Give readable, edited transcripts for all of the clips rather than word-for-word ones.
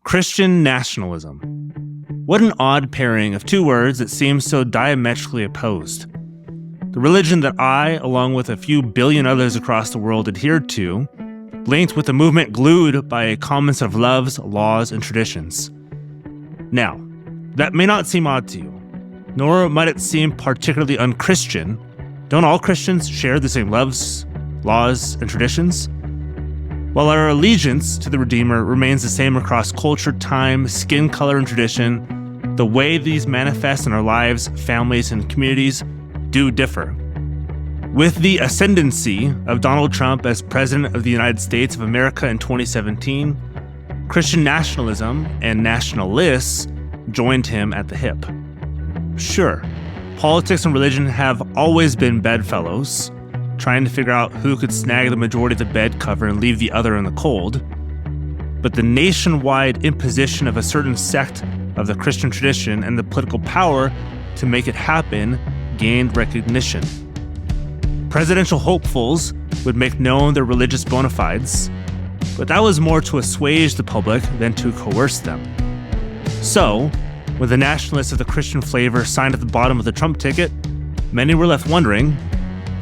Christian nationalism. What an odd pairing of two words that seem so diametrically opposed. The religion that I, along with a few billion others across the world, adhered to, linked with a movement glued by a common set of loves, laws, and traditions. Now, that may not seem odd to you, nor might it seem particularly unchristian. Don't all Christians share the same loves, laws, and traditions? While our allegiance to the Redeemer remains the same across culture, time, skin color, and tradition, the way these manifest in our lives, families, and communities do differ. With the ascendancy of Donald Trump as President of the United States of America in 2017, Christian nationalism and nationalists joined him at the hip. Sure, politics and religion have always been bedfellows, trying to figure out who could snag the majority of the bed cover and leave the other in the cold. But the nationwide imposition of a certain sect of the Christian tradition and the political power to make it happen gained recognition. Presidential hopefuls would make known their religious bona fides, but that was more to assuage the public than to coerce them. So, when the nationalists of the Christian flavor signed at the bottom of the Trump ticket, many were left wondering,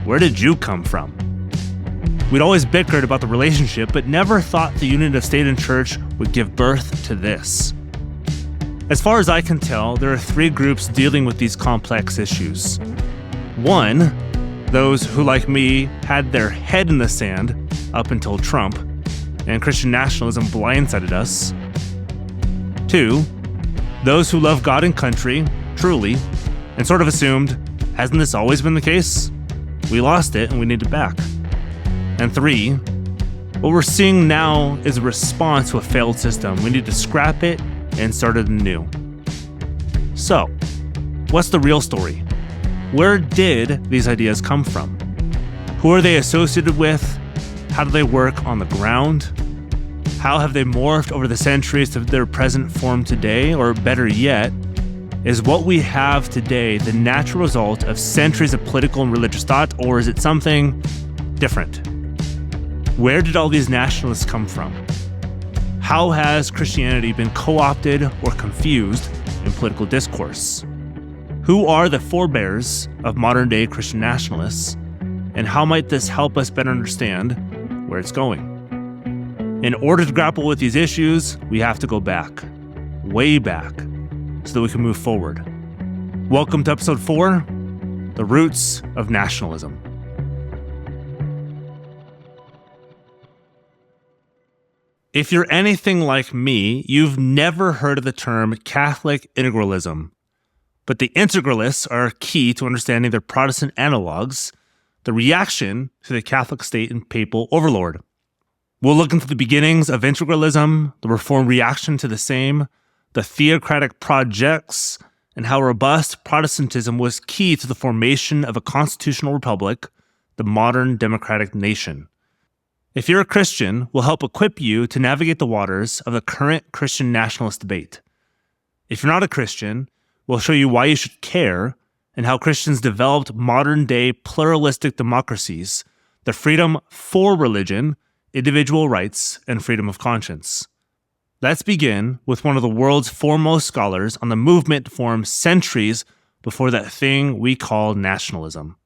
where did you come from? We'd always bickered about the relationship, but never thought the union of state and church would give birth to this. As far as I can tell, there are three groups dealing with these complex issues. One, those who, like me, had their head in the sand up until Trump, and Christian nationalism blindsided us. Two, those who love God and country, truly, and sort of assumed, hasn't this always been the case? We lost it and we need it back. And three, what we're seeing now is a response to a failed system. We need to scrap it and start it anew. So, what's the real story? Where did these ideas come from? Who are they associated with? How do they work on the ground? How have they morphed over the centuries to their present form today? Or better yet, is what we have today the natural result of centuries of political and religious thought, or is it something different? Where did all these nationalists come from? How has Christianity been co-opted or confused in political discourse? Who are the forebears of modern-day Christian nationalists, and how might this help us better understand where it's going? In order to grapple with these issues, we have to go back, way back, so that we can move forward. Welcome to episode 4, The Roots of Nationalism. If you're anything like me, you've never heard of the term Catholic Integralism. But the integralists are key to understanding their Protestant analogs, the reaction to the Catholic state and papal overlord. We'll look into the beginnings of integralism, the Reformed reaction to the same, the theocratic projects, and how robust Protestantism was key to the formation of a constitutional republic, the modern democratic nation. If you're a Christian, we'll help equip you to navigate the waters of the current Christian nationalist debate. If you're not a Christian, we'll show you why you should care and how Christians developed modern-day pluralistic democracies, the freedom for religion, individual rights, and freedom of conscience. Let's begin with one of the world's foremost scholars on the movement formed centuries before that thing we call nationalism.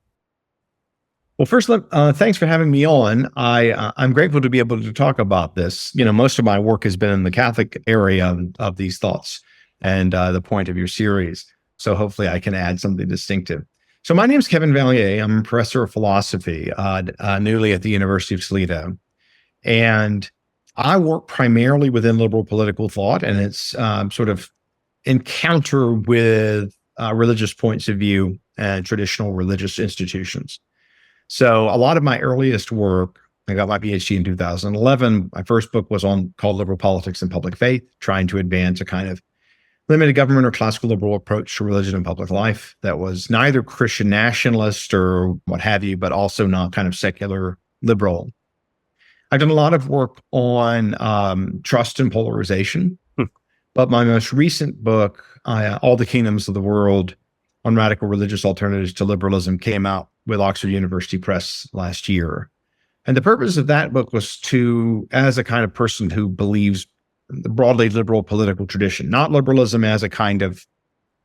Well, first, thanks for having me on. I'm grateful to be able to talk about this. Most of my work has been in the Catholic area of these thoughts and the point of your series. So hopefully I can add something distinctive. So my name is Kevin Vallier. I'm a professor of philosophy, newly at the University of Toledo. And I work primarily within liberal political thought and its sort of encounter with religious points of view and traditional religious institutions. So a lot of my earliest work, I got my PhD in 2011. My first book was called Liberal Politics and Public Faith, trying to advance a kind of limited government or classical liberal approach to religion and public life that was neither Christian nationalist or what have you, but also not kind of secular liberal. I've done a lot of work on trust and polarization, but my most recent book, All the Kingdoms of the World on Radical Religious Alternatives to Liberalism, came out with Oxford University Press last year. And the purpose of that book was to, as a kind of person who believes the broadly liberal political tradition, not liberalism as a kind of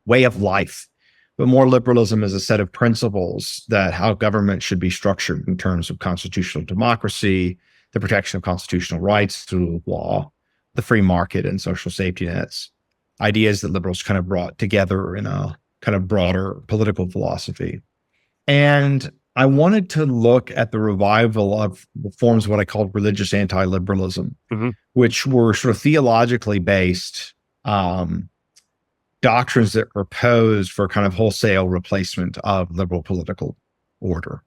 way of life, but more liberalism as a set of principles that how government should be structured in terms of constitutional democracy, the protection of constitutional rights through law, the free market and social safety nets, ideas that liberals kind of brought together in a kind of broader political philosophy. And I wanted to look at the revival of the forms of what I called religious anti-liberalism, which were sort of theologically based doctrines that proposed for kind of wholesale replacement of liberal political order.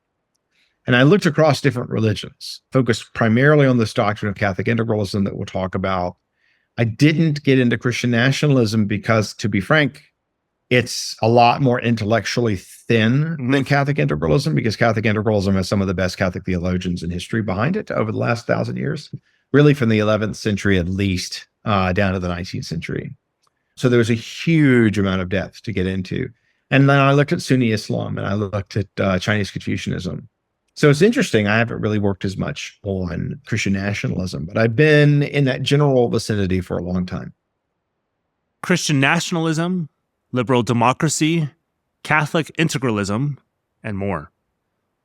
And I looked across different religions, focused primarily on this doctrine of Catholic integralism that we'll talk about. I didn't get into Christian nationalism because, to be frank, it's a lot more intellectually thin than Catholic integralism, because Catholic integralism has some of the best Catholic theologians in history behind it over the last 1,000 years, really from the 11th century at least down to the 19th century. So there was a huge amount of depth to get into. And then I looked at Sunni Islam and I looked at Chinese Confucianism. So it's interesting. I haven't really worked as much on Christian nationalism, but I've been in that general vicinity for a long time. Christian nationalism, liberal democracy, Catholic integralism, and more.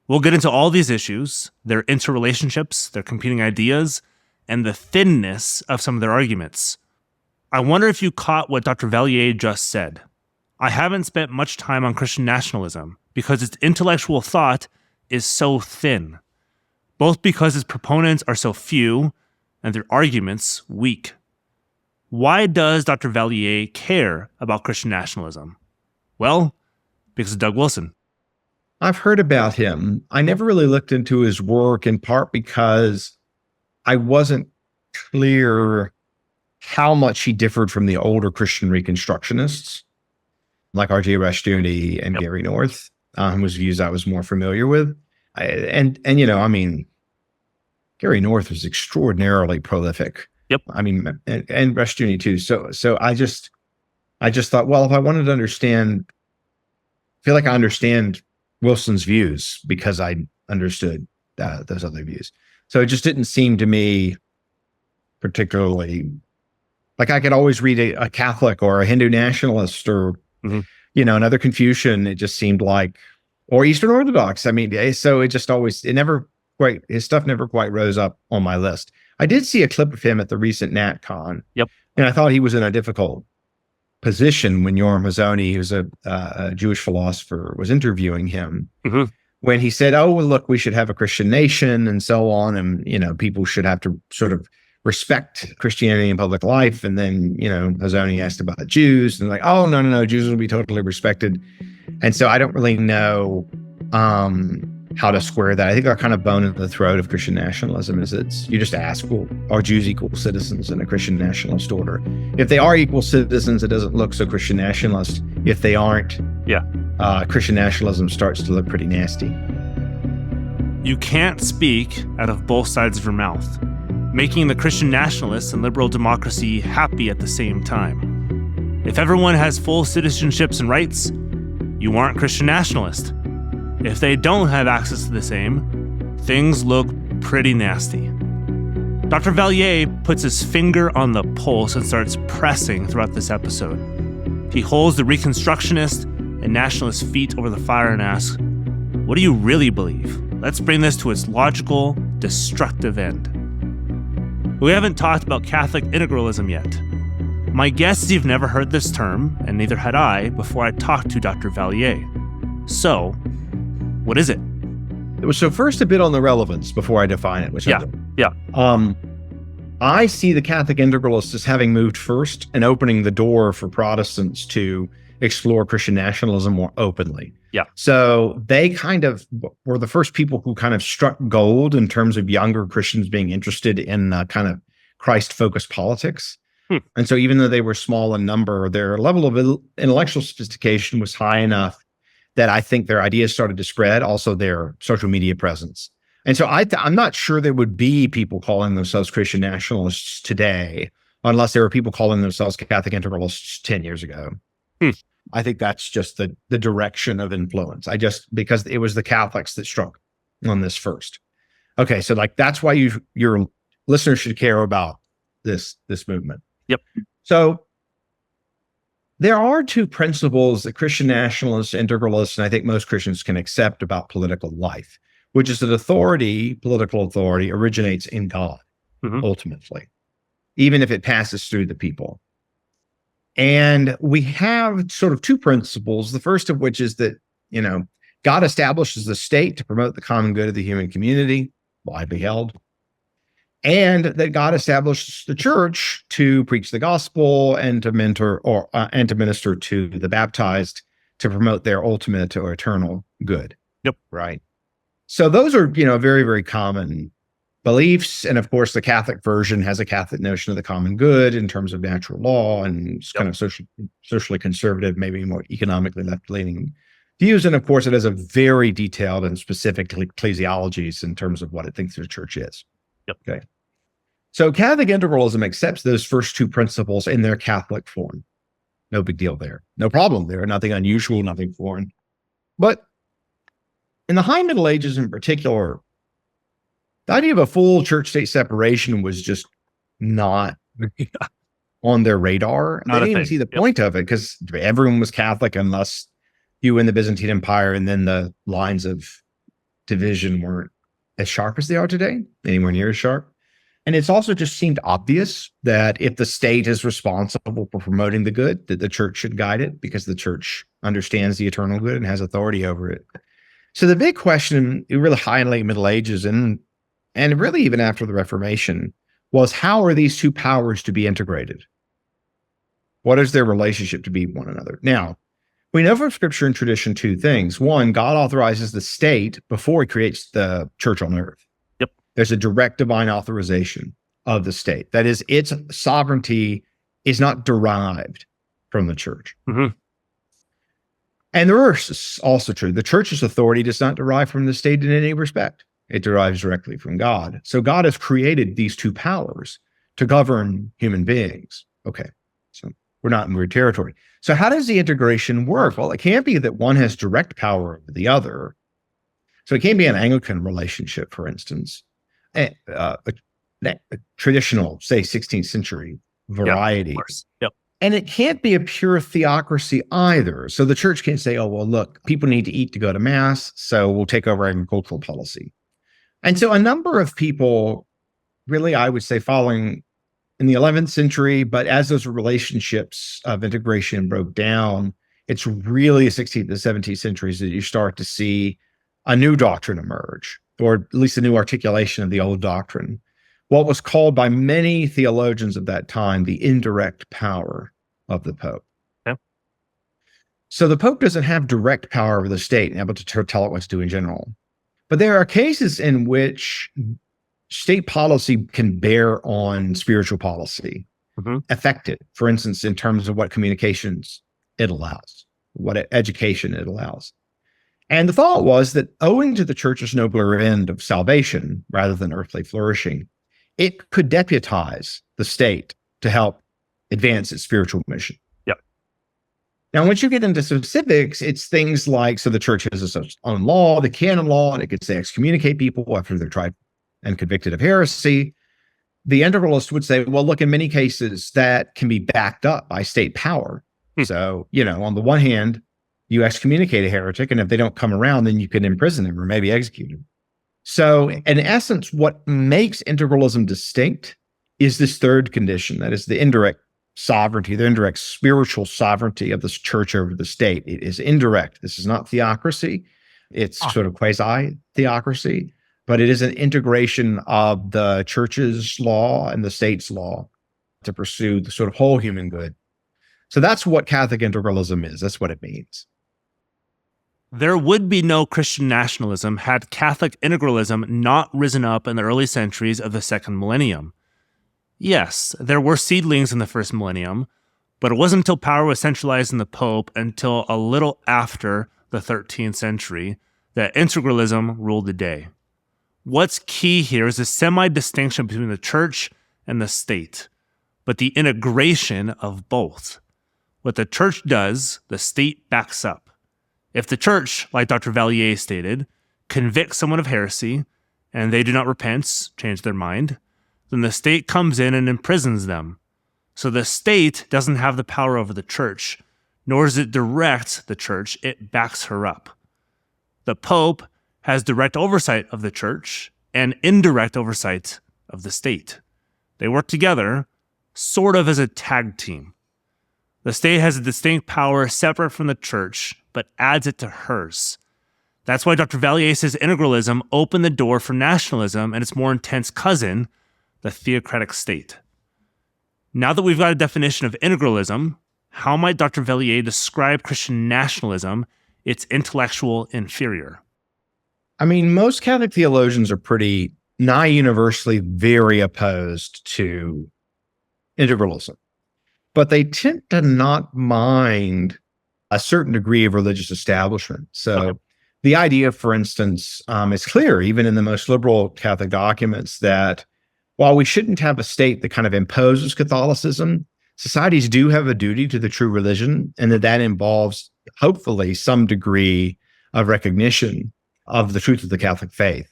We'll get into all these issues, their interrelationships, their competing ideas, and the thinness of some of their arguments. I wonder if you caught what Dr. Vallier just said. I haven't spent much time on Christian nationalism because its intellectual thought is so thin, both because its proponents are so few and their arguments weak. Why does Dr. Vallier care about Christian nationalism? Well, because of Doug Wilson. I've heard about him. I never really looked into his work, in part because I wasn't clear how much he differed from the older Christian Reconstructionists, like R.J. Rushdoony and Gary North, whose views I was more familiar with. And Gary North was extraordinarily prolific. I mean, and Rushdoony too. So I just thought, well, if I wanted to understand, I feel like I understand Wilson's views because I understood those other views. So it just didn't seem to me particularly like I could always read a Catholic or a Hindu nationalist or, another Confucian. It just seemed like, or Eastern Orthodox. I mean, so it just always, his stuff never quite rose up on my list. I did see a clip of him at the recent NatCon. And I thought he was in a difficult position when Yoram Hazony, who's a Jewish philosopher, was interviewing him. When he said, oh, well, look, we should have a Christian nation and so on. And, people should have to sort of respect Christianity in public life. And then, Hazony asked about Jews and like, oh, no, Jews will be totally respected. And so I don't really know how to square that. I think our kind of bone in the throat of Christian nationalism is you just ask, well, are Jews equal citizens in a Christian nationalist order? If they are equal citizens, it doesn't look so Christian nationalist. If they aren't, Christian nationalism starts to look pretty nasty. You can't speak out of both sides of your mouth, making the Christian nationalists and liberal democracy happy at the same time. If everyone has full citizenships and rights, you aren't Christian nationalist. If they don't have access to the same, things look pretty nasty. Dr. Vallier puts his finger on the pulse and starts pressing throughout this episode. He holds the Reconstructionist and nationalist feet over the fire and asks, what do you really believe? Let's bring this to its logical, destructive end. We haven't talked about Catholic integralism yet. My guess is you've never heard this term, and neither had I before I talked to Dr. Vallier. So, what is it? So first, a bit on the relevance before I define it. I see the Catholic integralists as having moved first and opening the door for Protestants to explore Christian nationalism more openly. So they kind of were the first people who kind of struck gold in terms of younger Christians being interested in kind of Christ-focused politics. And so even though they were small in number, their level of intellectual sophistication was high enough that I think their ideas started to spread, also their social media presence. And so I'm not sure there would be people calling themselves Christian nationalists today, unless there were people calling themselves Catholic integralists 10 years ago. I think that's just the direction of influence. Because it was the Catholics that struck on this first. Okay, so like that's why your listeners should care about this movement. Yep. So there are two principles that Christian nationalists, integralists, and I think most Christians can accept about political life, which is that political authority, originates in God, ultimately, even if it passes through the people. And we have sort of two principles, the first of which is that, God establishes the state to promote the common good of the human community, widely held, and that God establishes the church to preach the gospel and to minister to the baptized to promote their ultimate or eternal good. Yep. Right. So those are, very, very common beliefs. And of course, the Catholic version has a Catholic notion of the common good in terms of natural law and kind of socially conservative, maybe more economically left-leaning views. And of course, it has a very detailed and specific ecclesiologies in terms of what it thinks the church is. Yep. Okay. So Catholic integralism accepts those first two principles in their Catholic form. No big deal there. No problem there. Nothing unusual, nothing foreign. But in the High Middle Ages in particular, the idea of a full church-state separation was just not on their radar. They didn't even see the point of it because everyone was Catholic unless you were in the Byzantine Empire, and then the lines of division weren't as sharp as they are today, anywhere near as sharp. And it's also just seemed obvious that if the state is responsible for promoting the good, that the church should guide it because the church understands the eternal good and has authority over it. So the big question, really high in late Middle Ages and really even after the Reformation, was how are these two powers to be integrated? What is their relationship to be one another? Now, we know from scripture and tradition two things. One, God authorizes the state before he creates the church on earth. Yep. There's a direct divine authorization of the state. That is, its sovereignty is not derived from the church. Mm-hmm. And the reverse is also true. The church's authority does not derive from the state in any respect. It derives directly from God. So God has created these two powers to govern human beings. Okay, so we're not in weird territory. So how does the integration work? Well, it can't be that one has direct power over the other. So it can't be an Anglican relationship, for instance, a traditional, say, 16th century variety. Of course. Yep. And it can't be a pure theocracy either. So the church can't say, oh, well, look, people need to eat to go to mass, so we'll take over agricultural policy. And so a number of people, really, I would say, following in the 11th century, but as those relationships of integration broke down, it's really the 16th and 17th centuries that you start to see a new doctrine emerge, or at least a new articulation of the old doctrine. What was called by many theologians of that time the indirect power of the Pope. Yeah. So the Pope doesn't have direct power over the state and able to tell it what to do in general. But there are cases in which state policy can bear on spiritual policy, affect it, for instance, in terms of what communications it allows, what education it allows. And the thought was that owing to the church's nobler end of salvation rather than earthly flourishing, it could deputize the state to help advance its spiritual mission. Yep. Now, once you get into specifics, it's things like, so the church has its own law, the canon law, and it could say excommunicate people after they're tried and convicted of heresy. The integralist would say, well, look, in many cases, that can be backed up by state power. So, on the one hand, you excommunicate a heretic, and if they don't come around, then you can imprison them or maybe execute them. So, in essence, what makes integralism distinct is this third condition, that is the indirect sovereignty, the indirect spiritual sovereignty of this church over the state. It is indirect. This is not theocracy. It's sort of quasi-theocracy, but it is an integration of the church's law and the state's law to pursue the sort of whole human good. So that's what Catholic integralism is. That's what it means. There would be no Christian nationalism had Catholic integralism not risen up in the early centuries of the second millennium. Yes, there were seedlings in the first millennium, but it wasn't until power was centralized in the Pope until a little after the 13th century that integralism ruled the day. What's key here is a semi-distinction between the church and the state, but the integration of both. What the church does, the state backs up. If the church, like Dr. Vallier stated, convicts someone of heresy and they do not repent, change their mind, then the state comes in and imprisons them. So the state doesn't have the power over the church, nor does it direct the church, it backs her up. The Pope has direct oversight of the church and indirect oversight of the state. They work together, sort of as a tag team. The state has a distinct power separate from the church, but adds it to hers. That's why Dr. Vallier says integralism opened the door for nationalism and its more intense cousin, the theocratic state. Now that we've got a definition of integralism, how might Dr. Vallier describe Christian nationalism, its intellectual inferior? I mean, most Catholic theologians are pretty, not universally, very opposed to integralism, but they tend to not mind a certain degree of religious establishment. So the idea, for instance, is clear, even in the most liberal Catholic documents, that while we shouldn't have a state that kind of imposes Catholicism, societies do have a duty to the true religion, and that involves, hopefully, some degree of recognition of the truth of the Catholic faith.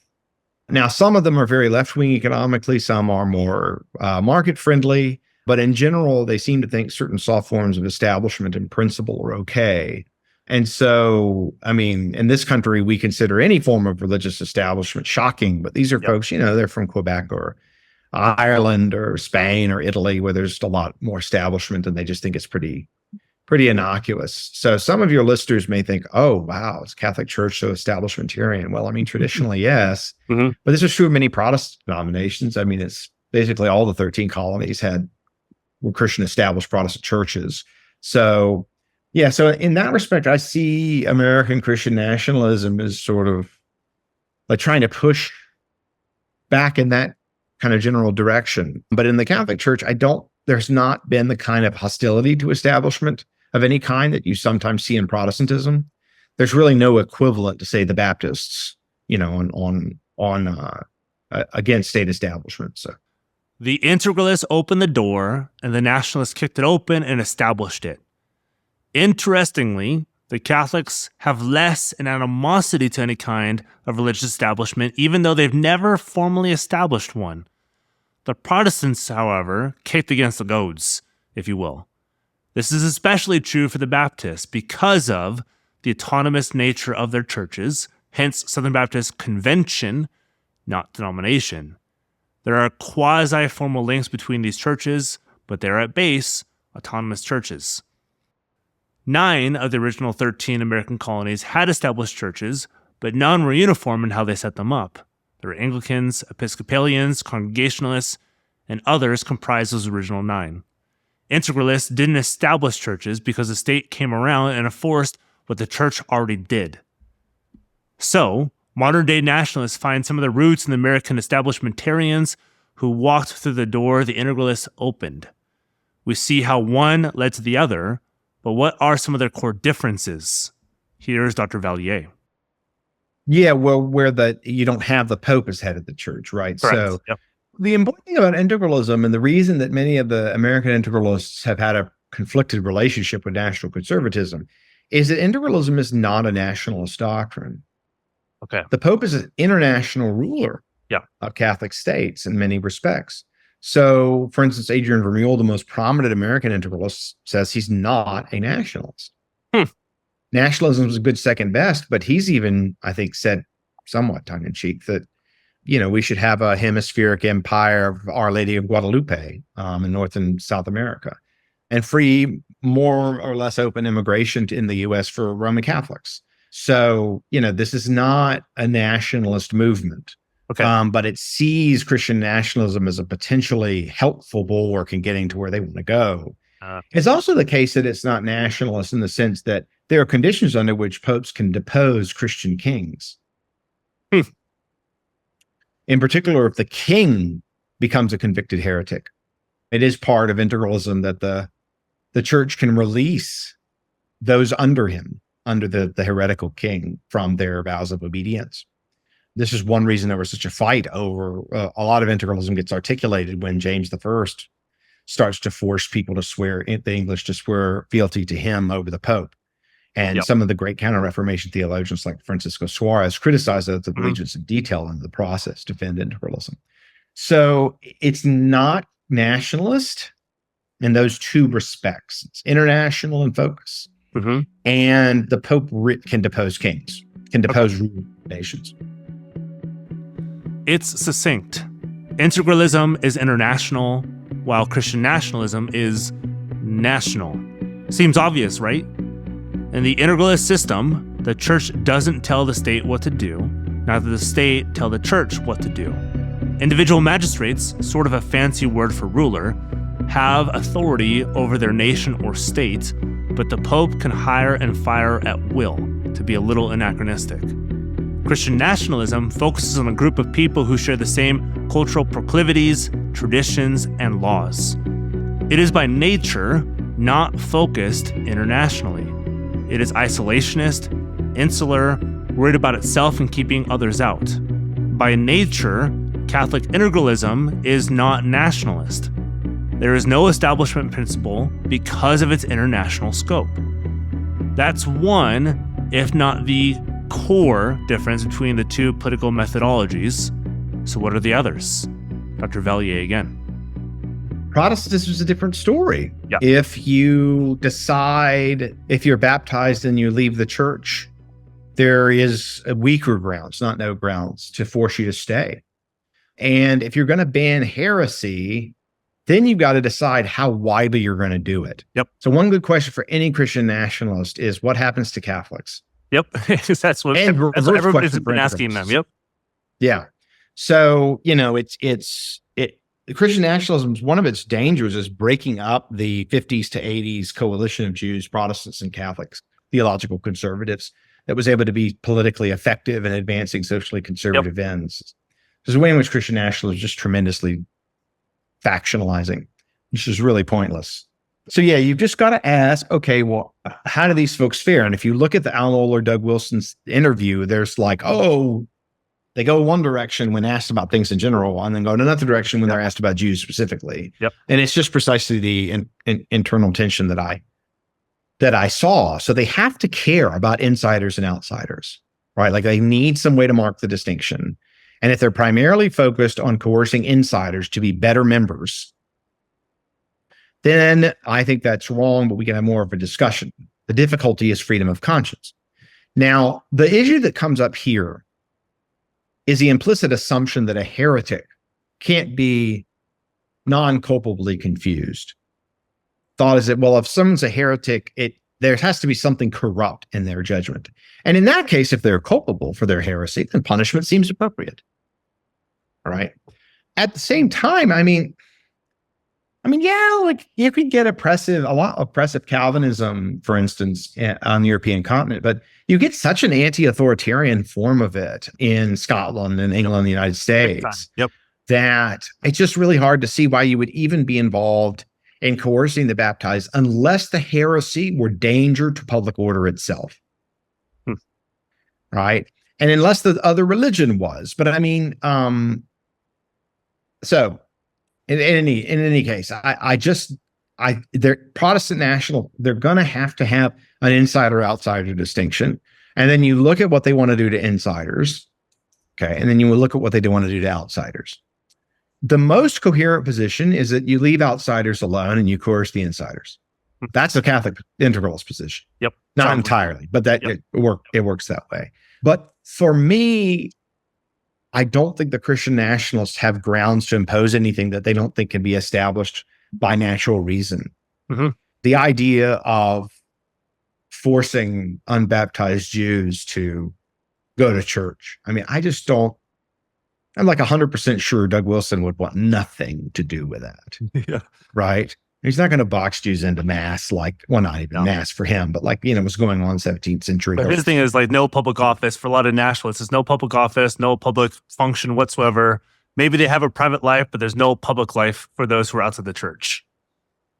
Now, some of them are very left-wing economically, some are more market-friendly, but in general, they seem to think certain soft forms of establishment in principle are okay. And so, I mean, in this country, we consider any form of religious establishment shocking, but these are folks, they're from Quebec or Ireland or Spain or Italy, where there's a lot more establishment, and they just think it's pretty innocuous. So some of your listeners may think, oh, wow, it's Catholic Church so establishmentarian. Well, I mean, traditionally, yes, but this is true of many Protestant denominations. I mean, it's basically all the 13 colonies were Christian established Protestant churches. So, yeah, so in that respect, I see American Christian nationalism as sort of like trying to push back in that kind of general direction. But in the Catholic Church, there's not been the kind of hostility to establishment of any kind that you sometimes see in Protestantism. There's really no equivalent to, say, the Baptists, against state establishment. So the integralists opened the door, and the nationalists kicked it open and established it. Interestingly, the Catholics have less an animosity to any kind of religious establishment, even though they've never formally established one. The Protestants, however, kicked against the goads, if you will. This is especially true for the Baptists because of the autonomous nature of their churches, hence Southern Baptist Convention, not denomination. There are quasi-formal links between these churches, but they're at base autonomous churches. 9 of the original 13 American colonies had established churches, but none were uniform in how they set them up. There were Anglicans, Episcopalians, Congregationalists, and others comprised those original 9. Integralists didn't establish churches because the state came around and enforced what the church already did. So, modern-day nationalists find some of the roots in the American establishmentarians who walked through the door the integralists opened. We see how one led to the other, but what are some of their core differences? Here's Dr. Vallier. Yeah, well, where you don't have the Pope as head of the church, right? Correct. So Yep. The important thing about integralism, and the reason that many of the American integralists have had a conflicted relationship with national conservatism, is that integralism is not a nationalist doctrine. Okay. The Pope is an international ruler of Catholic states in many respects. So, for instance, Adrian Vermeule, the most prominent American integralist, says he's not a nationalist. Nationalism is a good second best, but he's even, I think, said somewhat tongue-in-cheek that, we should have a hemispheric empire of Our Lady of Guadalupe in North and South America, and free, more or less open immigration in the U.S. for Roman Catholics. So, this is not a nationalist movement. Okay. But it sees Christian nationalism as a potentially helpful bulwark in getting to where they want to go. It's also the case that it's not nationalist in the sense that there are conditions under which popes can depose Christian kings. In particular, if the king becomes a convicted heretic, it is part of integralism that the church can release those under him, under the heretical king, from their vows of obedience. This is one reason there was such a fight over a lot of integralism gets articulated when James I starts to force people to swear, the English to swear fealty to him over the Pope. And some of the great Counter-Reformation theologians like Francisco Suarez criticized the allegiance in detail in the process, defend integralism. So it's not nationalist in those two respects. It's international in focus. Mm-hmm. And the Pope can depose kings, can depose nations. It's succinct. Integralism is international, while Christian nationalism is national. Seems obvious, right? In the integralist system, the church doesn't tell the state what to do, neither the state tell the church what to do. Individual magistrates, sort of a fancy word for ruler, have authority over their nation or state, but the Pope can hire and fire at will, to be a little anachronistic. Christian nationalism focuses on a group of people who share the same cultural proclivities, traditions, and laws. It is by nature not focused internationally. It is isolationist, insular, worried about itself and keeping others out. By nature, Catholic integralism is not nationalist. There is no establishment principle because of its international scope. That's one, if not the core difference between the two political methodologies. So what are the others? Dr. Vallier again. Protestantism is a different story. Yeah. If you decide, if you're baptized and you leave the church, there is weaker grounds, not no grounds, to force you to stay. And if you're going to ban heresy, then you've got to decide how widely you're going to do it. Yep. So one good question for any Christian nationalist is, what happens to Catholics? Yep. that's what everybody's been asking them. Yep. Yeah. So, Christian nationalism, one of its dangers is breaking up the 50s to 80s coalition of Jews, Protestants, and Catholics, theological conservatives, that was able to be politically effective in advancing socially conservative ends. There's a way in which Christian nationalism is just tremendously factionalizing, which is really pointless. So yeah, you've just got to ask, okay, well, how do these folks fare? And if you look at the Al Mohler, Doug Wilson's interview, there's like, they go one direction when asked about things in general, and then go in another direction when they're asked about Jews specifically. Yep. And it's just precisely the internal tension that I saw. So they have to care about insiders and outsiders, right? Like they need some way to mark the distinction. And if they're primarily focused on coercing insiders to be better members, then I think that's wrong, but we can have more of a discussion. The difficulty is freedom of conscience. Now, the issue that comes up here is the implicit assumption that a heretic can't be non-culpably confused. Thought is that, well, if someone's a heretic, there has to be something corrupt in their judgment. And in that case, if they're culpable for their heresy, then punishment seems appropriate. All right. At the same time, I mean, like you could get a lot of oppressive Calvinism, for instance, on the European continent, but you get such an anti-authoritarian form of it in Scotland and England and the United States that it's just really hard to see why you would even be involved in coercing the baptized unless the heresy were danger to public order itself. Right. And unless the other religion was. But I mean, so in any case, they're Protestant national, they're going to have an insider-outsider distinction. And then you look at what they want to do to insiders. Okay. And then you will look at what they want to do to outsiders. The most coherent position is that you leave outsiders alone and you coerce the insiders. That's the Catholic integralist position. Yep. Not entirely, but it works that way. But for me, I don't think the Christian nationalists have grounds to impose anything that they don't think can be established by natural reason. Mm-hmm. The idea of forcing unbaptized Jews to go to church. I mean, I'm like 100% sure Doug Wilson would want nothing to do with that. Yeah. Right? He's not going to box Jews into mass, not even mass for him, but what's going on in the 17th century. But his thing is no public office for a lot of nationalists. There's no public office, no public function whatsoever. Maybe they have a private life, but there's no public life for those who are outside the church.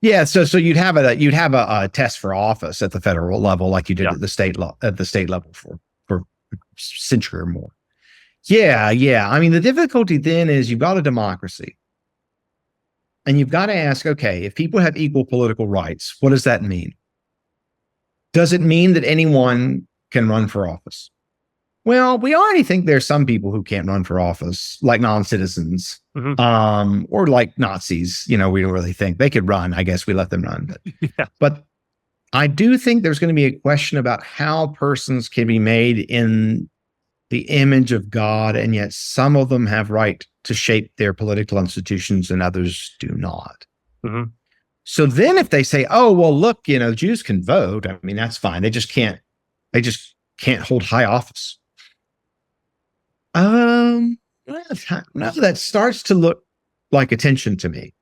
Yeah, so you'd have a test for office at the federal level, like you did at the state level for a century or more. Yeah. I mean, the difficulty then is you've got a democracy. And you've got to ask, okay, if people have equal political rights, what does that mean? Does it mean that anyone can run for office? Well, we already think there's some people who can't run for office, like non-citizens, or like Nazis. We don't really think they could run. I guess we let them run. But I do think there's going to be a question about how persons can be made in the image of God, and yet some of them have right to shape their political institutions and others do not. So then if they say, oh, well, look, Jews can vote, I mean, that's fine. They just can't hold high office. No, that starts to look like attention to me,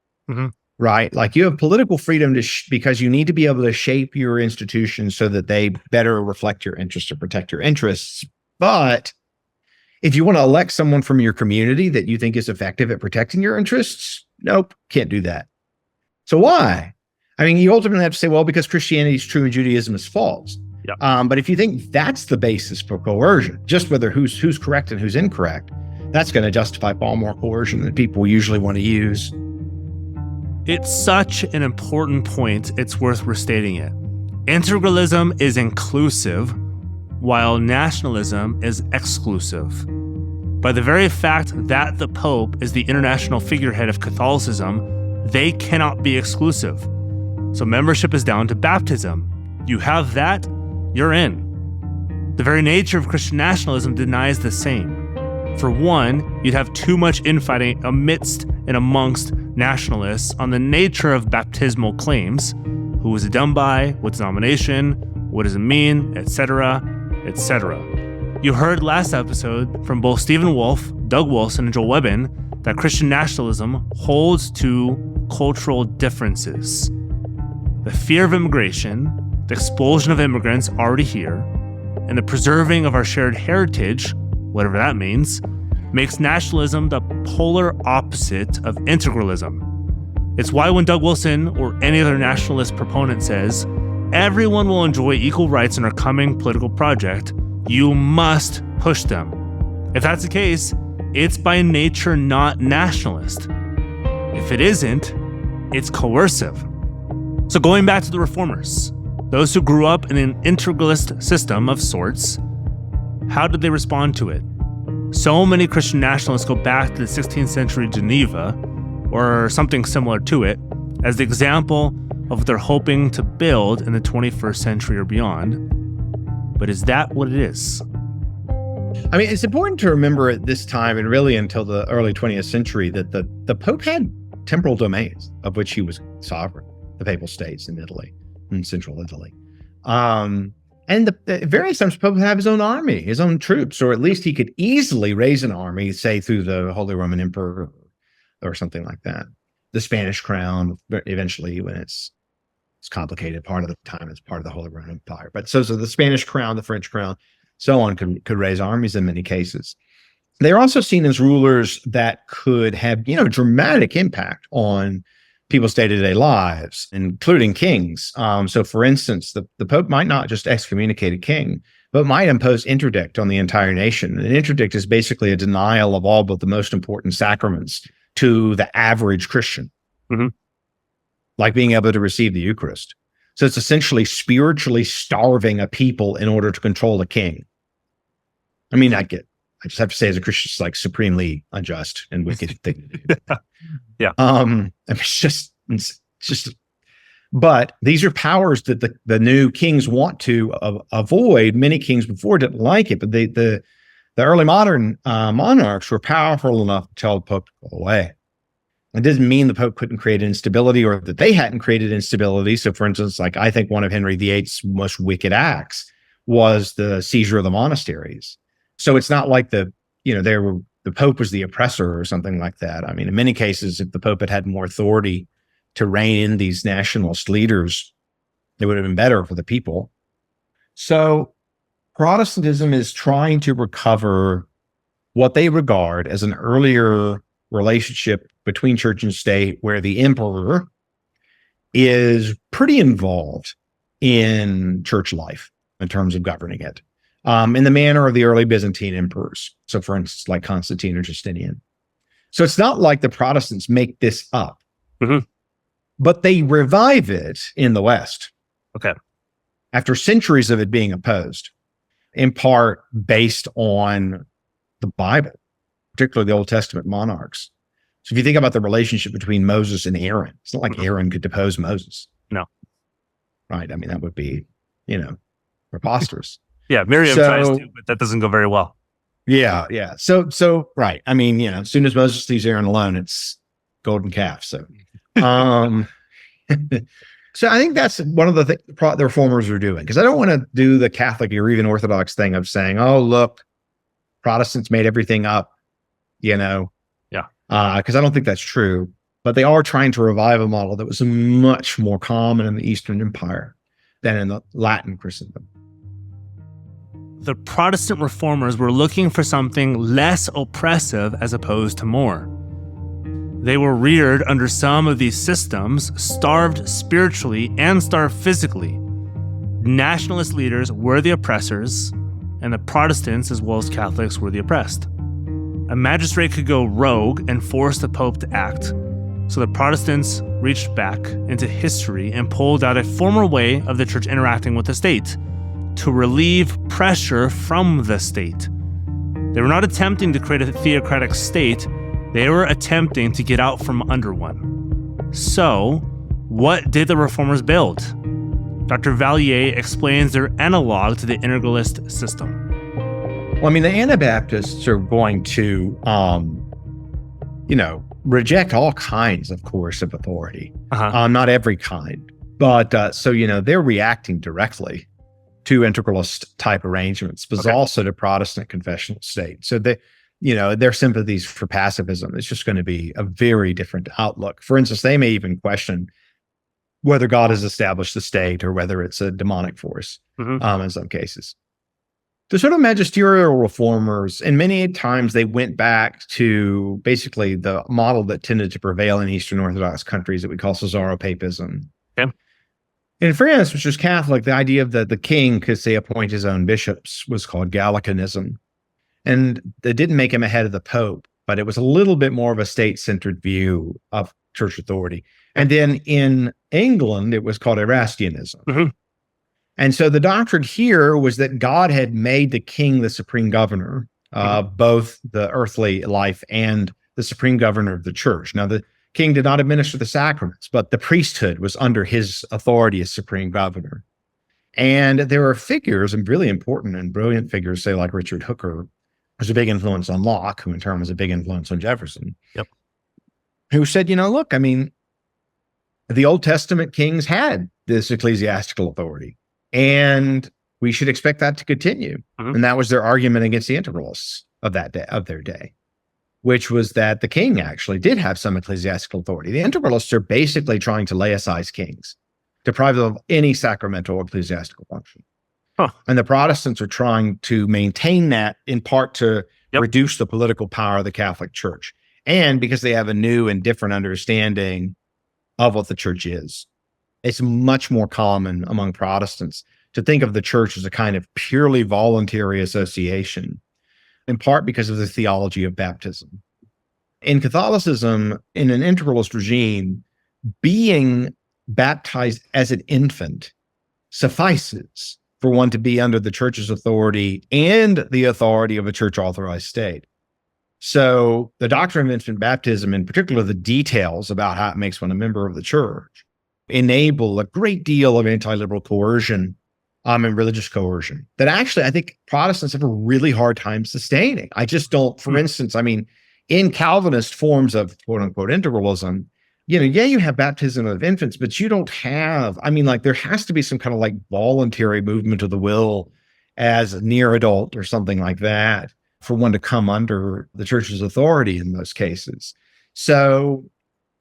right? Like you have political freedom because you need to be able to shape your institutions so that they better reflect your interests or protect your interests. But if you want to elect someone from your community that you think is effective at protecting your interests, nope, can't do that. So why? I mean, you ultimately have to say, well, because Christianity is true and Judaism is false. But if you think that's the basis for coercion, just whether who's correct and who's incorrect, that's going to justify far more coercion than people usually want to use. It's such an important point, it's worth restating it. Integralism is inclusive, while nationalism is exclusive. By the very fact that the Pope is the international figurehead of Catholicism, they cannot be exclusive. So membership is down to baptism. You have that, you're in. The very nature of Christian nationalism denies the same. For one, you'd have too much infighting amidst and amongst nationalists on the nature of baptismal claims. Who was it done by? What denomination? What does it mean? Etc., etc. You heard last episode from both Stephen Wolfe, Doug Wilson, and Joel Webbin that Christian nationalism holds to cultural differences. The fear of immigration, the expulsion of immigrants already here, and the preserving of our shared heritage, whatever that means, makes nationalism the polar opposite of integralism. It's why when Doug Wilson or any other nationalist proponent says, everyone will enjoy equal rights in our coming political project, you must push them. If that's the case, it's by nature not nationalist. If it isn't, it's coercive. So going back to the reformers, those who grew up in an integralist system of sorts, how did they respond to it? So many Christian nationalists go back to the 16th century Geneva, or something similar to it, as the example of what they're hoping to build in the 21st century or beyond. But is that what it is? I mean, it's important to remember at this time, and really until the early 20th century, that the Pope had temporal domains of which he was sovereign, the Papal States in Italy, in central Italy. And at various times, the Pope would have his own army, his own troops, or at least he could easily raise an army, say through the Holy Roman Emperor or something like that. The Spanish crown, eventually, when it's complicated, part of the time it's part of the Holy Roman Empire. But so the Spanish crown, the French crown, so on, could raise armies in many cases. They're also seen as rulers that could have, dramatic impact on people's day-to-day lives, including kings. So for instance, the Pope might not just excommunicate a king, but might impose interdict on the entire nation. An interdict is basically a denial of all but the most important sacraments to the average Christian, like being able to receive the Eucharist. So it's essentially spiritually starving a people in order to control a king. I mean, I just have to say, as a Christian, it's like supremely unjust and wicked thing to do. Yeah. It's just, but these are powers that the new kings want to avoid. Many kings before didn't like it, but the early modern monarchs were powerful enough to tell the Pope to go away. It doesn't mean the Pope couldn't create instability or that they hadn't created instability. So, for instance, like I think one of Henry VIII's most wicked acts was the seizure of the monasteries. So it's not like the Pope was the oppressor or something like that. I mean, in many cases, if the Pope had more authority to rein in these nationalist leaders, it would have been better for the people. So Protestantism is trying to recover what they regard as an earlier relationship between church and state, where the emperor is pretty involved in church life in terms of governing it, in the manner of the early Byzantine emperors. So, for instance, like Constantine or Justinian. So it's not like the Protestants make this up, but they revive it in the West. Okay. After centuries of it being opposed. in part based on the Bible, particularly the Old Testament monarchs. So if you think about the relationship between Moses and Aaron, it's not like Aaron could depose Moses. No. Right. I mean, that would be, preposterous. Yeah, Miriam tries to, but that doesn't go very well. Yeah. So right. I mean, as soon as Moses leaves Aaron alone, it's golden calf. So, so I think that's one of the things the reformers are doing, because I don't want to do the Catholic or even Orthodox thing of saying, oh, look, Protestants made everything up, Yeah. Because I don't think that's true. But they are trying to revive a model that was much more common in the Eastern Empire than in the Latin Christendom. The Protestant reformers were looking for something less oppressive as opposed to more. They were reared under some of these systems, starved spiritually and starved physically. Nationalist leaders were the oppressors, and the Protestants, as well as Catholics, were the oppressed. A magistrate could go rogue and force the Pope to act, so the Protestants reached back into history and pulled out a former way of the church interacting with the state to relieve pressure from the state. They were not attempting to create a theocratic state, they were attempting to get out from under one. So, what did the reformers build? Dr. Vallier explains their analog to the integralist system. Well, I mean, the Anabaptists are going to, reject all kinds of coercive authority. Not every kind, but so they're reacting directly to integralist type arrangements, but also to Protestant confessional state. So their sympathies for pacifism is just going to be a very different outlook. For instance, they may even question whether God has established the state or whether it's a demonic force in some cases. The sort of magisterial reformers, and many times they went back to basically the model that tended to prevail in Eastern Orthodox countries that we call Caesaropapism. Okay. In France, which was Catholic, the idea of that the king could, say, appoint his own bishops was called Gallicanism. And they didn't make him ahead of the Pope, but it was a little bit more of a state-centered view of church authority. And then in England, it was called Erastianism. And so the doctrine here was that God had made the king the supreme governor, both the earthly life and the supreme governor of the church. Now, the king did not administer the sacraments, but the priesthood was under his authority as supreme governor. And there are figures, and really important and brilliant figures, say like Richard Hooker, who's a big influence on Locke, who in turn was a big influence on Jefferson, who said, look, I mean, the Old Testament kings had this ecclesiastical authority, and we should expect that to continue. And that was their argument against the integralists of their day, which was that the king actually did have some ecclesiastical authority. The integralists are basically trying to laicize kings, deprive them of any sacramental or ecclesiastical function. And the Protestants are trying to maintain that in part to reduce the political power of the Catholic Church, and because they have a new and different understanding of what the church is. It's much more common among Protestants to think of the church as a kind of purely voluntary association, in part because of the theology of baptism. In Catholicism, in an integralist regime, being baptized as an infant suffices for one to be under the church's authority and the authority of a church-authorized state. So the doctrine of infant baptism, in particular the details about how it makes one a member of the church, enable a great deal of anti-liberal coercion and religious coercion that actually I think Protestants have a really hard time sustaining. I just don't, for instance, I mean, in Calvinist forms of quote-unquote integralism, you have baptism of infants, but you don't have, there has to be some kind of like voluntary movement of the will as a near adult or something like that for one to come under the church's authority in most cases. So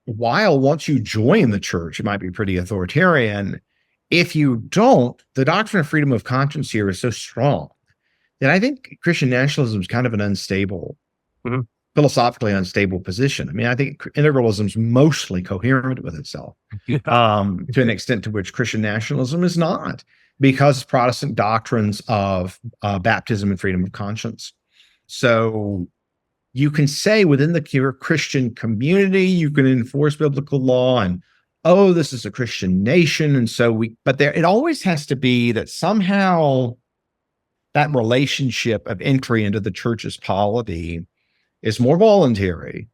while once you join the church, it might be pretty authoritarian. If you don't, the doctrine of freedom of conscience here is so strong that I think Christian nationalism is kind of an unstable, philosophically unstable position. I think integralism is mostly coherent with itself to an extent to which Christian nationalism is not, because Protestant doctrines of baptism and freedom of conscience. So you can say within the Christian community, you can enforce biblical law and, this is a Christian nation. And so it always has to be that somehow that relationship of entry into the church's polity is more voluntary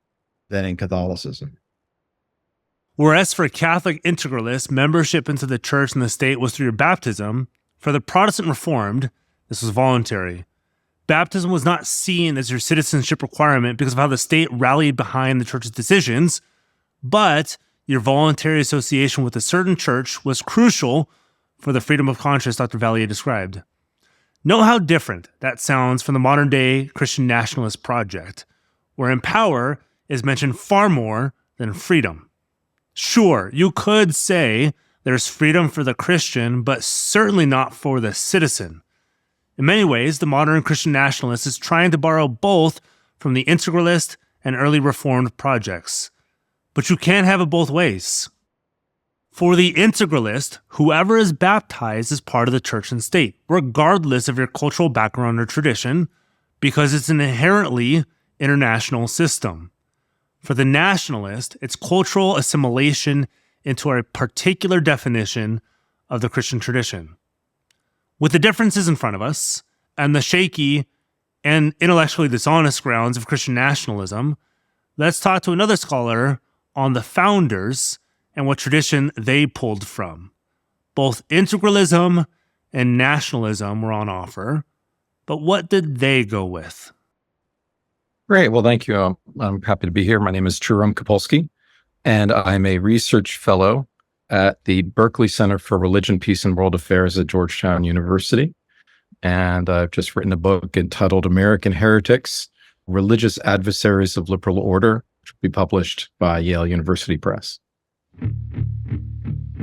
than in Catholicism. Whereas for Catholic Integralists, membership into the church and the state was through your baptism, for the Protestant Reformed, this was voluntary. Baptism was not seen as your citizenship requirement because of how the state rallied behind the church's decisions, but your voluntary association with a certain church was crucial for the freedom of conscience Dr. Vallier described. Note how different that sounds from the modern-day Christian Nationalist project, wherein power is mentioned far more than freedom. Sure, you could say there's freedom for the Christian, but certainly not for the citizen. In many ways, the modern Christian nationalist is trying to borrow both from the Integralist and early Reformed projects. But you can't have it both ways. For the Integralist, whoever is baptized is part of the church and state, regardless of your cultural background or tradition, because it's an inherently international system. For the nationalist, it's cultural assimilation into a particular definition of the Christian tradition. With the differences in front of us, and the shaky and intellectually dishonest grounds of Christian nationalism, let's talk to another scholar on the founders and what tradition they pulled from. Both integralism and nationalism were on offer, but what did they go with? Great. Well, thank you. I'm happy to be here. My name is Jerome Copulsky, and I'm a research fellow at the Berkley Center for Religion, Peace, and World Affairs at Georgetown University. And I've just written a book entitled American Heretics, Religious Adversaries of Liberal Order, which will be published by Yale University Press.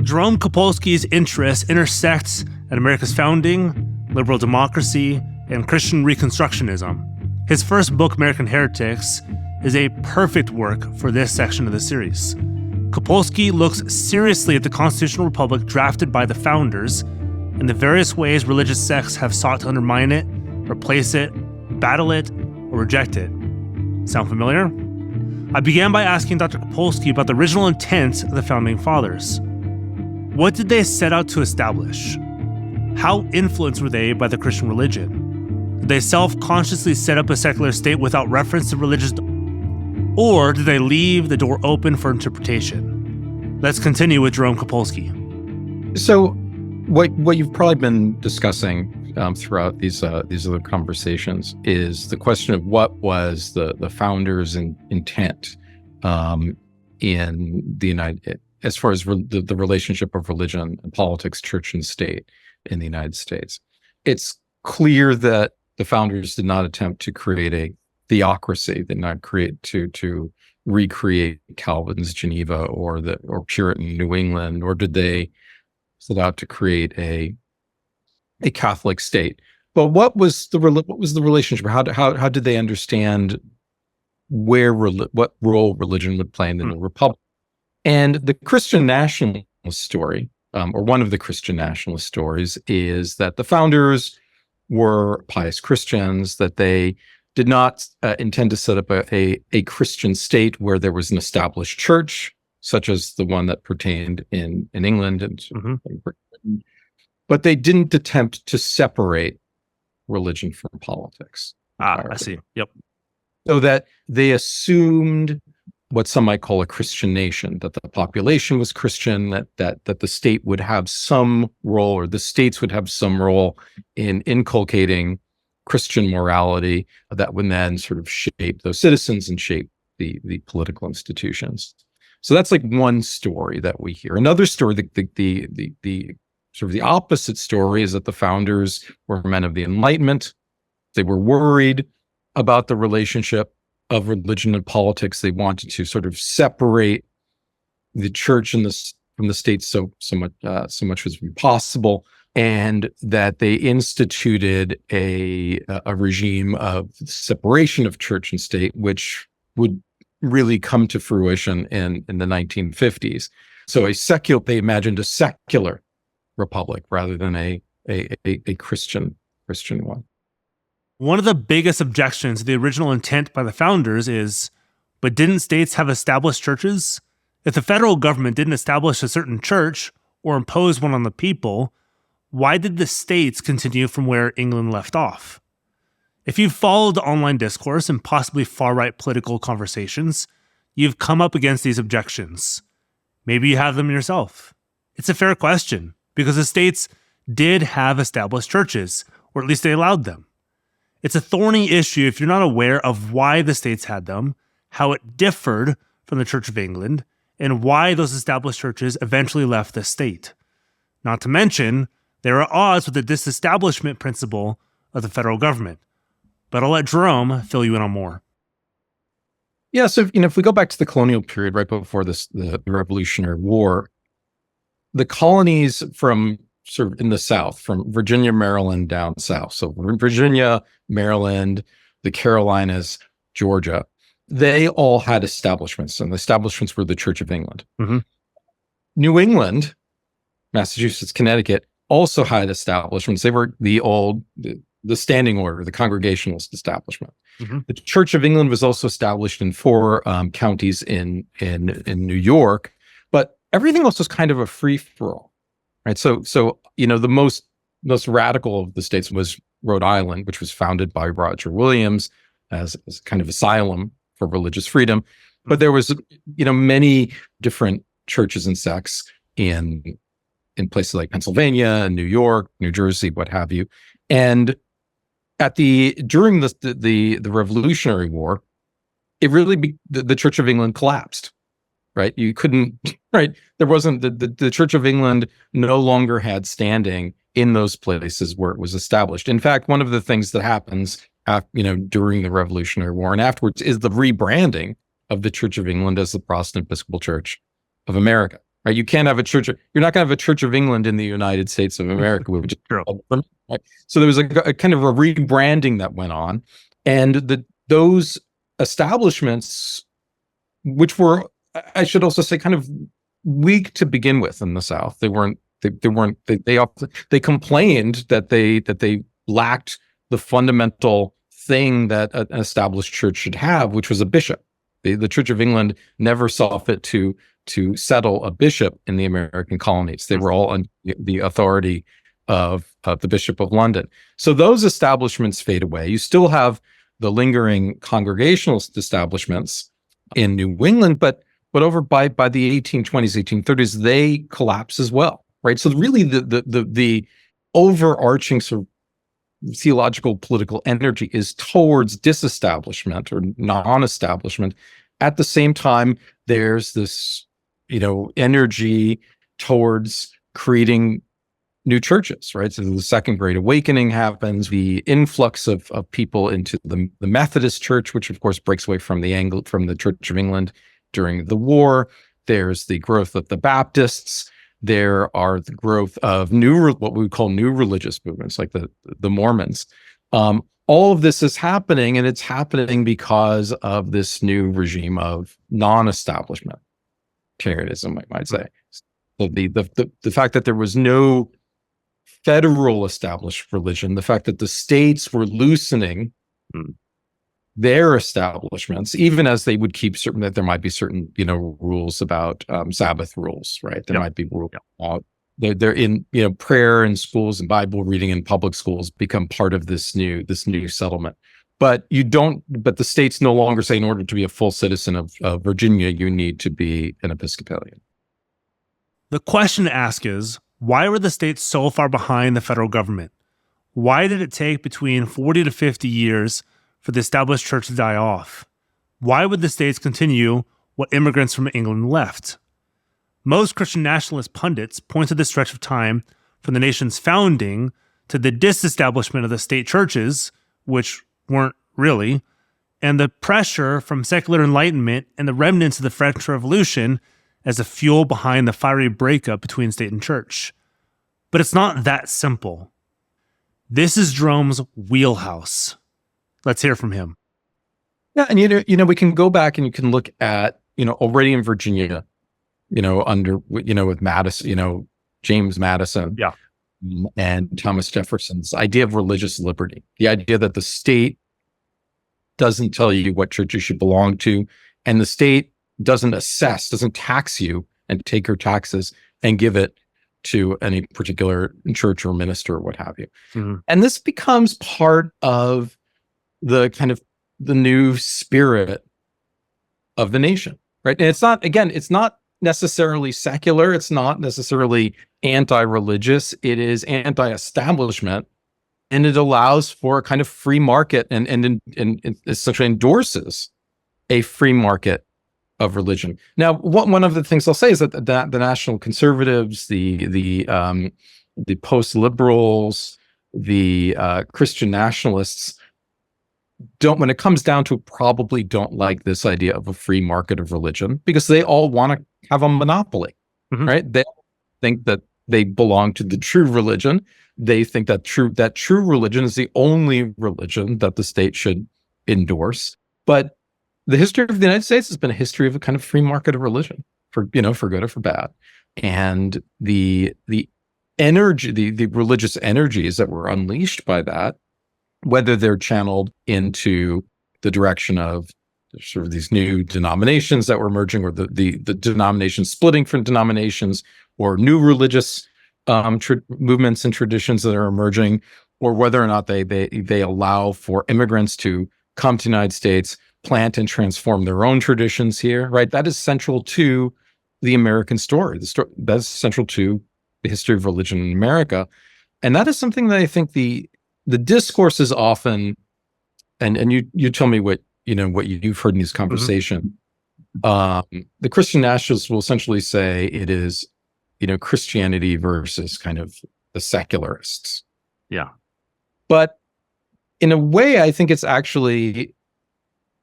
Jerome Copulsky's interests intersect at America's founding, liberal democracy, and Christian Reconstructionism. His first book, American Heretics, is a perfect work for this section of the series. Copulsky looks seriously at the constitutional republic drafted by the founders and the various ways religious sects have sought to undermine it, replace it, battle it, or reject it. Sound familiar? I began by asking Dr. Copulsky about the original intent of the founding fathers. What did they set out to establish? How influenced were they by the Christian religion? Did they self-consciously set up a secular state without reference to religious, or did they leave the door open for interpretation? Let's continue with Jerome Copulsky. So what you've probably been discussing throughout these other conversations is the question of what was the founders' intent in the United, as far as the relationship of religion and politics, church and state in the United States. It's clear that the founders did not attempt to create a theocracy, did not create to recreate Calvin's Geneva or Puritan New England, nor did they set out to create a Catholic state. But what was the relationship? How did they understand what role religion would play in the new republic? And the Christian nationalist story, or one of the Christian nationalist stories, is that the founders were pious Christians, that they did not intend to set up a Christian state where there was an established church, such as the one that pertained in England and Britain. But they didn't attempt to separate religion from politics. I see. Yep. So that they assumed what some might call a Christian nation, that the population was Christian, that the state would have some role, or the states would have some role in inculcating Christian morality that would then sort of shape those citizens and shape the political institutions. So that's like one story that we hear. Another story, the sort of the opposite story, is that the founders were men of the Enlightenment. They were worried about the relationship of religion and politics. They wanted to sort of separate the church and from the state so much as possible, and that they instituted a regime of separation of church and state, which would really come to fruition in the 1950s. So they imagined a secular republic rather than a Christian one. One of the biggest objections to the original intent by the founders is, but didn't states have established churches? If the federal government didn't establish a certain church or impose one on the people, why did the states continue from where England left off? If you've followed the online discourse and possibly far-right political conversations, you've come up against these objections. Maybe you have them yourself. It's a fair question, because the states did have established churches, or at least they allowed them. It's a thorny issue if you're not aware of why the states had them, how it differed from the Church of England, and why those established churches eventually left the state. Not to mention, there are odds with the disestablishment principle of the federal government. But I'll let Jerome fill you in on more. Yeah, so if we go back to the colonial period right before the Revolutionary War, the colonies from sort of in the South, from Virginia, Maryland down south, so Virginia, Maryland, the Carolinas, Georgia, they all had establishments, and the establishments were the Church of England. Mm-hmm. New England, Massachusetts, Connecticut also had establishments. They were the standing order, the Congregationalist establishment. Mm-hmm. The Church of England was also established in 4 counties in New York, but everything else was kind of a free-for-all, right? So the most radical of the states was Rhode Island, which was founded by Roger Williams as kind of asylum for religious freedom. But there was many different churches and sects in places like Pennsylvania, New York, New Jersey, what have you, and during the Revolutionary War, it really the Church of England collapsed, right? You couldn't, right? There wasn't the Church of England no longer had standing in those places where it was established. In fact, one of the things that happens during the Revolutionary War and afterwards is the rebranding of the Church of England as the Protestant Episcopal Church of America. Right? You can't have a church. You're not going to have a Church of England in the United States of America, which is true. Right? So there was a kind of a rebranding that went on, and those establishments, which were, I should also say, kind of weak to begin with in the South. They complained that they lacked the fundamental thing that an established church should have, which was a bishop. The Church of England never saw fit to settle a bishop in the American colonies. They were all under the authority of the Bishop of London. So those establishments fade away. You still have the lingering Congregationalist establishments in New England, but over by the 1820s, 1830s, they collapse as well, right? So really the overarching sort of theological political energy is towards disestablishment or non-establishment. At the same time, there's this energy towards creating new churches, right? So the Second Great Awakening happens, the influx of people into the Methodist Church, which of course breaks away from the Church of England during the war. There's the growth of the Baptists. There are the growth of what we call new religious movements, like the Mormons. All of this is happening, and it's happening because of this new regime of non-establishment Puritanism, I might say. So the fact that there was no federal established religion, the fact that the states were loosening their establishments, even as they would keep that there might be certain rules about Sabbath rules, right? There might be rules. They're in prayer in schools and Bible reading in public schools become part of this new settlement. But the states no longer say in order to be a full citizen of Virginia, you need to be an Episcopalian. The question to ask is, why were the states so far behind the federal government? Why did it take between 40 to 50 years for the established church to die off? Why would the states continue what immigrants from England left? Most Christian nationalist pundits point to this stretch of time from the nation's founding to the disestablishment of the state churches, which weren't really, and the pressure from secular enlightenment and the remnants of the French Revolution as a fuel behind the fiery breakup between state and church. But it's not that simple. This is Jerome's wheelhouse. Let's hear from him. Yeah, and we can go back and you can look at, already in Virginia, with Madison, James Madison, and Thomas Jefferson's idea of religious liberty, the idea that the state doesn't tell you what church you should belong to, and the state doesn't tax you and take your taxes and give it to any particular church or minister or what have you. Mm-hmm. And this becomes part of the kind of the new spirit of the nation, right? And it's not necessarily secular. It's not necessarily anti-religious. It is anti-establishment. And it allows for a kind of free market and essentially endorses a free market of religion. Now, one of the things I'll say is that the national conservatives, the post-liberals, the Christian nationalists when it comes down to it, probably don't like this idea of a free market of religion, because they all want to have a monopoly, right? They think that they belong to the true religion. They think that true religion is the only religion that the state should endorse. But the history of the United States has been a history of a kind of free market of religion, for good or for bad. And the energy, the religious energies that were unleashed by that, whether they're channeled into the direction of sort of these new denominations that were emerging, or the denominations splitting from denominations, or new religious movements and traditions that are emerging, or whether or not they allow for immigrants to come to the United States, plant and transform their own traditions here, right? That is central to the American story. That's central to the history of religion in America. And that is something that I think the discourse is often, and you tell me what you've heard in this conversation. The Christian nationalists will essentially say it is, Christianity versus kind of the secularists. Yeah. But in a way, I think it's actually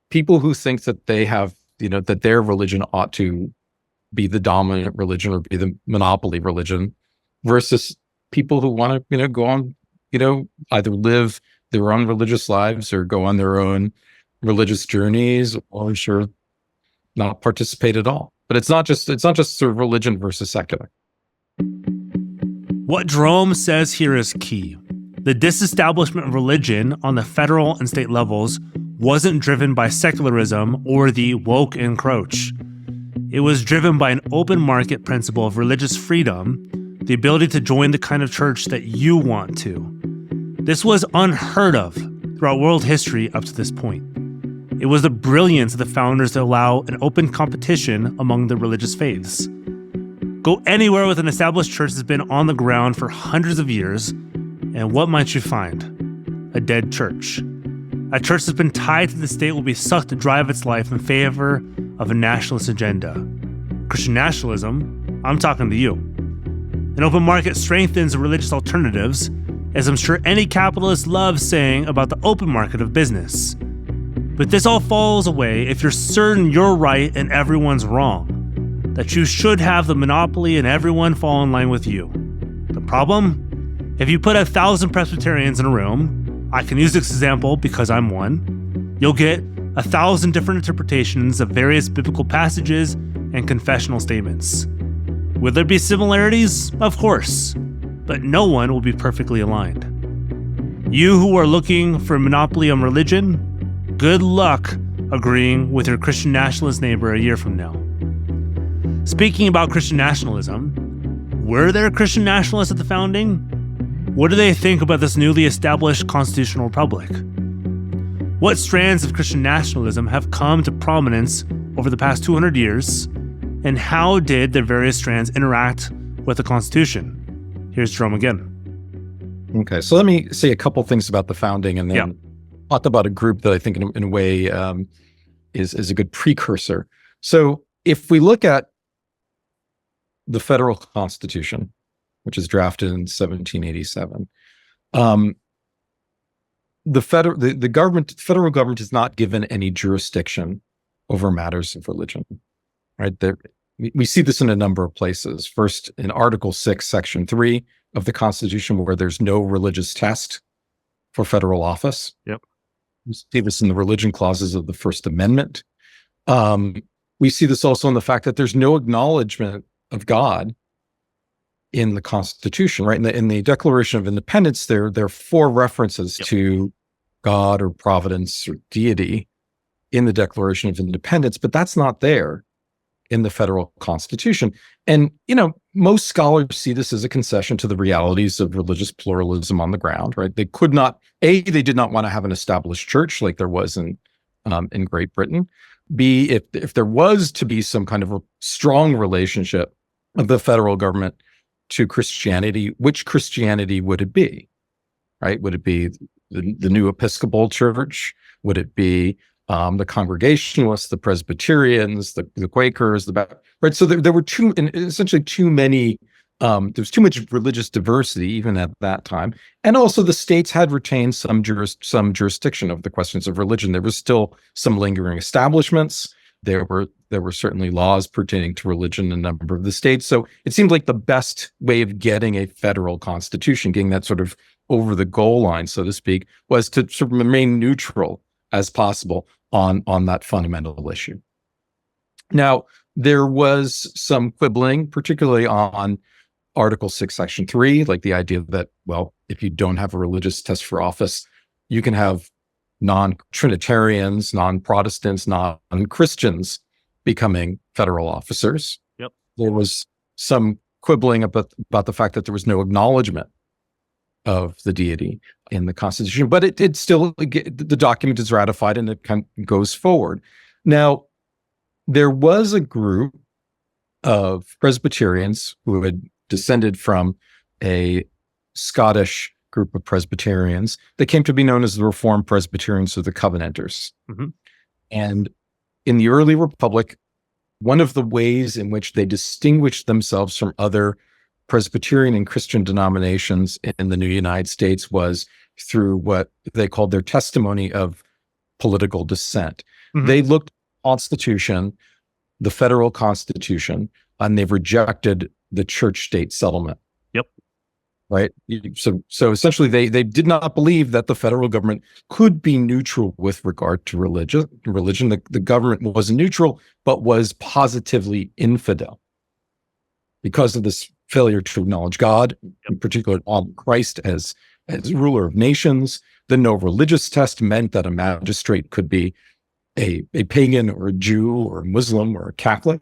people who think that they have, that their religion ought to be the dominant religion or be the monopoly religion, versus people who want to, go on, either live their own religious lives or go on their own religious journeys, or sure not participate at all. But it's not just sort of religion versus secular. What Jerome says here is key. The disestablishment of religion on the federal and state levels wasn't driven by secularism or the woke encroach. It was driven by an open market principle of religious freedom, the ability to join the kind of church that you want to. This was unheard of throughout world history up to this point. It was the brilliance of the founders to allow an open competition among the religious faiths. Go anywhere with an established church that's been on the ground for hundreds of years, and what might you find? A dead church. A church that's been tied to the state will be sucked to drive its life in favor of a nationalist agenda. Christian nationalism, I'm talking to you. An open market strengthens religious alternatives, as I'm sure any capitalist loves saying about the open market of business. But this all falls away if you're certain you're right and everyone's wrong, that you should have the monopoly and everyone fall in line with you. The problem? If you put 1,000 Presbyterians in a room, I can use this example because I'm one, you'll get 1,000 different interpretations of various biblical passages and confessional statements. Will there be similarities? Of course, but no one will be perfectly aligned. You who are looking for a monopoly on religion, good luck agreeing with your Christian nationalist neighbor a year from now. Speaking about Christian nationalism, were there Christian nationalists at the founding? What do they think about this newly established constitutional republic? What strands of Christian nationalism have come to prominence over the past 200 years, and how did their various strands interact with the Constitution? Here's Jerome again. Okay, so let me say a couple things about the founding, and then talk about a group that I think in a way is a good precursor. So if we look at the federal Constitution, which is drafted in 1787, the federal government is not given any jurisdiction over matters of religion, right? We see this in a number of places. First, in Article 6, Section 3 of the Constitution, where there's no religious test for federal office. Yep. We see this in the religion clauses of the First Amendment. We see this also in the fact that there's no acknowledgement of God in the Constitution, right? In the Declaration of Independence, there are 4 references to God or providence or deity in the Declaration of Independence, but that's not there in the federal Constitution. And, most scholars see this as a concession to the realities of religious pluralism on the ground, right? They could not, A, they did not want to have an established church like there was in Great Britain. B, if there was to be some kind of a strong relationship of the federal government to Christianity, which Christianity would it be, right? Would it be the new Episcopal Church? Would it be the Congregationalists, the Presbyterians, the Quakers, right? So there were essentially too many. There was too much religious diversity even at that time, and also the states had retained some jurisdiction of the questions of religion. There was still some lingering establishments. There were certainly laws pertaining to religion in a number of the states. So it seemed like the best way of getting a federal constitution, getting that sort of over the goal line, so to speak, was to sort of remain neutral as possible on that fundamental issue. Now, there was some quibbling, particularly on Article 6, Section 3, like the idea that, well, if you don't have a religious test for office, you can have non-Trinitarians, non-Protestants, non-Christians becoming federal officers. Yep. There was some quibbling about the fact that there was no acknowledgement of the deity in the Constitution, but it still, the document is ratified and it kind of goes forward. Now, there was a group of Presbyterians who had descended from a Scottish group of Presbyterians that came to be known as the Reformed Presbyterians or the Covenanters. Mm-hmm. And in the early Republic, one of the ways in which they distinguished themselves from other Presbyterian and Christian denominations in the new United States was through what they called their testimony of political dissent. Mm-hmm. They looked at the Constitution, the federal Constitution, and they rejected the church-state settlement. Yep. Right. So essentially, they did not believe that the federal government could be neutral with regard to religion. The government wasn't neutral, but was positively infidel because of this failure to acknowledge God, in particular on Christ as ruler of nations. The no religious test meant that a magistrate could be a pagan or a Jew or a Muslim or a Catholic.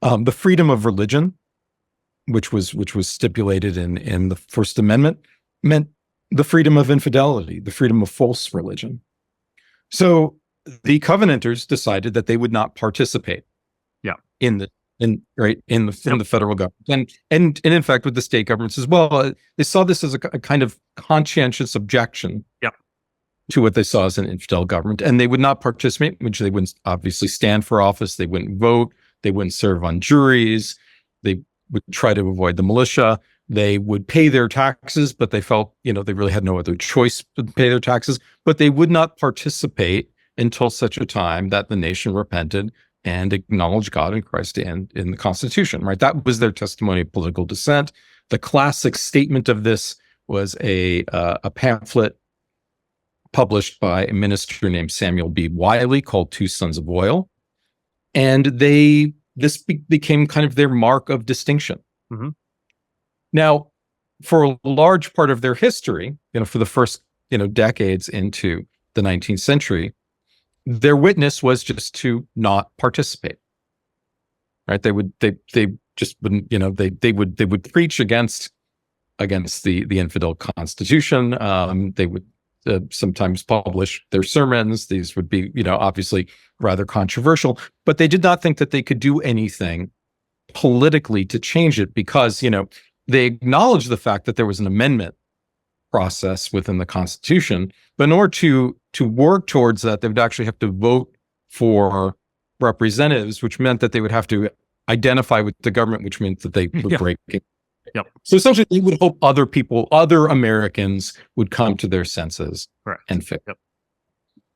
The freedom of religion, which was stipulated in the First Amendment, meant the freedom of infidelity, the freedom of false religion. So the Covenanters decided that they would not participate in the federal government, and in fact with the state governments as well. They saw this as a kind of conscientious objection to what they saw as an infidel government, and they would not participate, which they wouldn't obviously stand for office, they wouldn't vote, they wouldn't serve on juries, they would try to avoid the militia, they would pay their taxes, but they felt, they really had no other choice to pay their taxes, but they would not participate until such a time that the nation repented and acknowledged God and Christ and in the Constitution, right? That was their testimony of political dissent. The classic statement of this was a pamphlet published by a minister named Samuel B. Wiley called Two Sons of Oil. And this became kind of their mark of distinction. Mm-hmm. Now, for a large part of their history, for the first, decades into the 19th century, their witness was just to not participate. Right? They just wouldn't, they would preach against the infidel Constitution. They would sometimes publish their sermons. These would be, obviously rather controversial, but they did not think that they could do anything politically to change it because, they acknowledged the fact that there was an amendment process within the Constitution, but in order to work towards that, they would actually have to vote for representatives, which meant that they would have to identify with the government, which meant that they would break it. Yep. So essentially, they would hope other Americans would come to their senses and fix. Yep.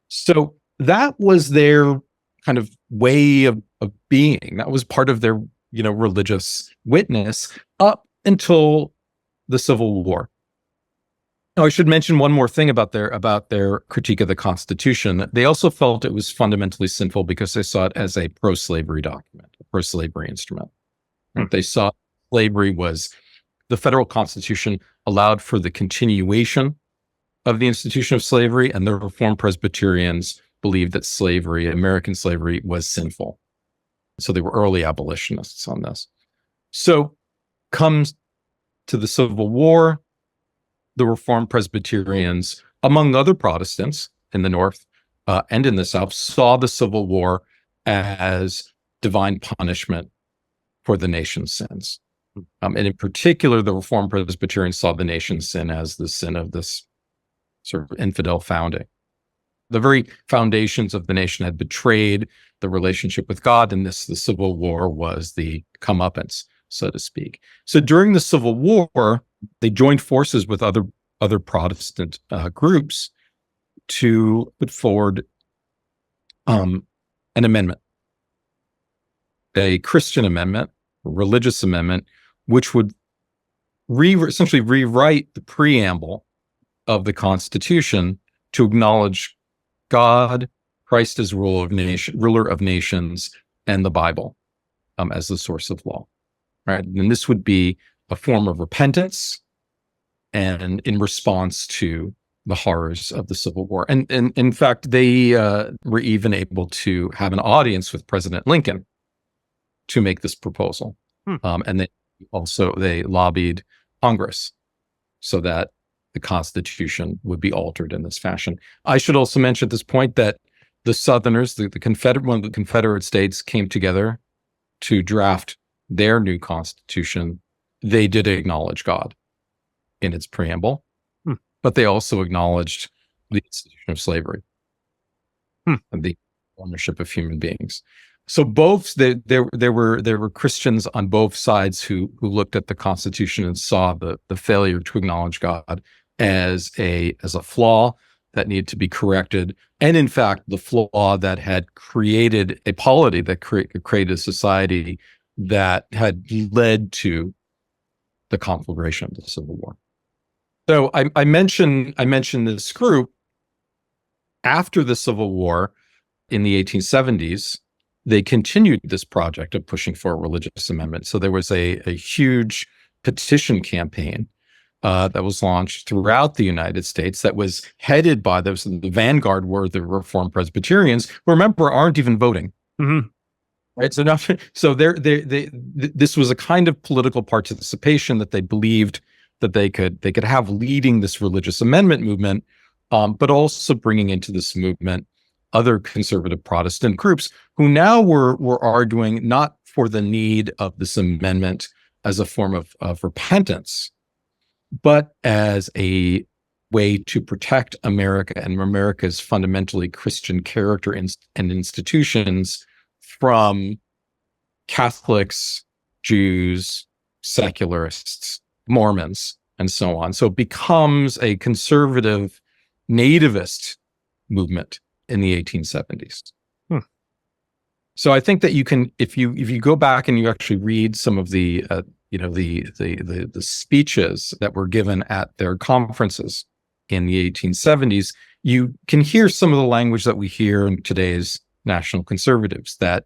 So that was their kind of way of being. That was part of their, religious witness up until the Civil War. Now, I should mention one more thing about their critique of the Constitution. They also felt it was fundamentally sinful because they saw it as a pro-slavery document, a pro-slavery instrument. Mm-hmm. They saw slavery was the federal Constitution allowed for the continuation of the institution of slavery, and the Reformed Presbyterians believed that American slavery, was sinful. So they were early abolitionists on this. So Comes to the Civil War, the Reformed Presbyterians, among other Protestants in the North and in the South, saw the Civil War as divine punishment for the nation's sins. And in particular, the Reformed Presbyterians saw the nation's sin as the sin of this sort of infidel founding. The very foundations of the nation had betrayed the relationship with God, and the Civil War was the comeuppance, so to speak. So during the Civil War, they joined forces with other Protestant groups to put forward an amendment, a Christian amendment, a religious amendment, which would essentially rewrite the preamble of the Constitution to acknowledge God, Christ as ruler of nations, and the Bible as the source of law. Right, and this would be a form of repentance, and in response to the horrors of the Civil War. And in fact, they were even able to have an audience with President Lincoln to make this proposal. And they lobbied Congress so that the Constitution would be altered in this fashion. I should also mention at this point that the Southerners, one of the Confederate states, came together to draft their new Constitution. They did acknowledge God in its preamble, but they also acknowledged the institution of slavery and the ownership of human beings. So there were Christians on both sides who looked at the Constitution and saw the failure to acknowledge God as a flaw that needed to be corrected, and in fact the flaw that had created a polity that created a society that had led to the conflagration of the Civil War. So I mentioned this group after the Civil War in the 1870s. They continued this project of pushing for a religious amendment. So there was a huge petition campaign that was launched throughout the United States that was headed by the vanguard were the Reformed Presbyterians, who, remember, aren't even voting. Mm-hmm. Right. So this was a kind of political participation that they believed that they could have leading this religious amendment movement, but also bringing into this movement other conservative Protestant groups who now were arguing not for the need of this amendment as a form of repentance, but as a way to protect America and America's fundamentally Christian character and institutions from Catholics, Jews, secularists, Mormons, and so on. So it becomes a conservative nativist movement in the 1870s. So I think that you can, if you go back and you actually read some of the speeches that were given at their conferences in the 1870s, you can hear some of the language that we hear in today's national conservatives, that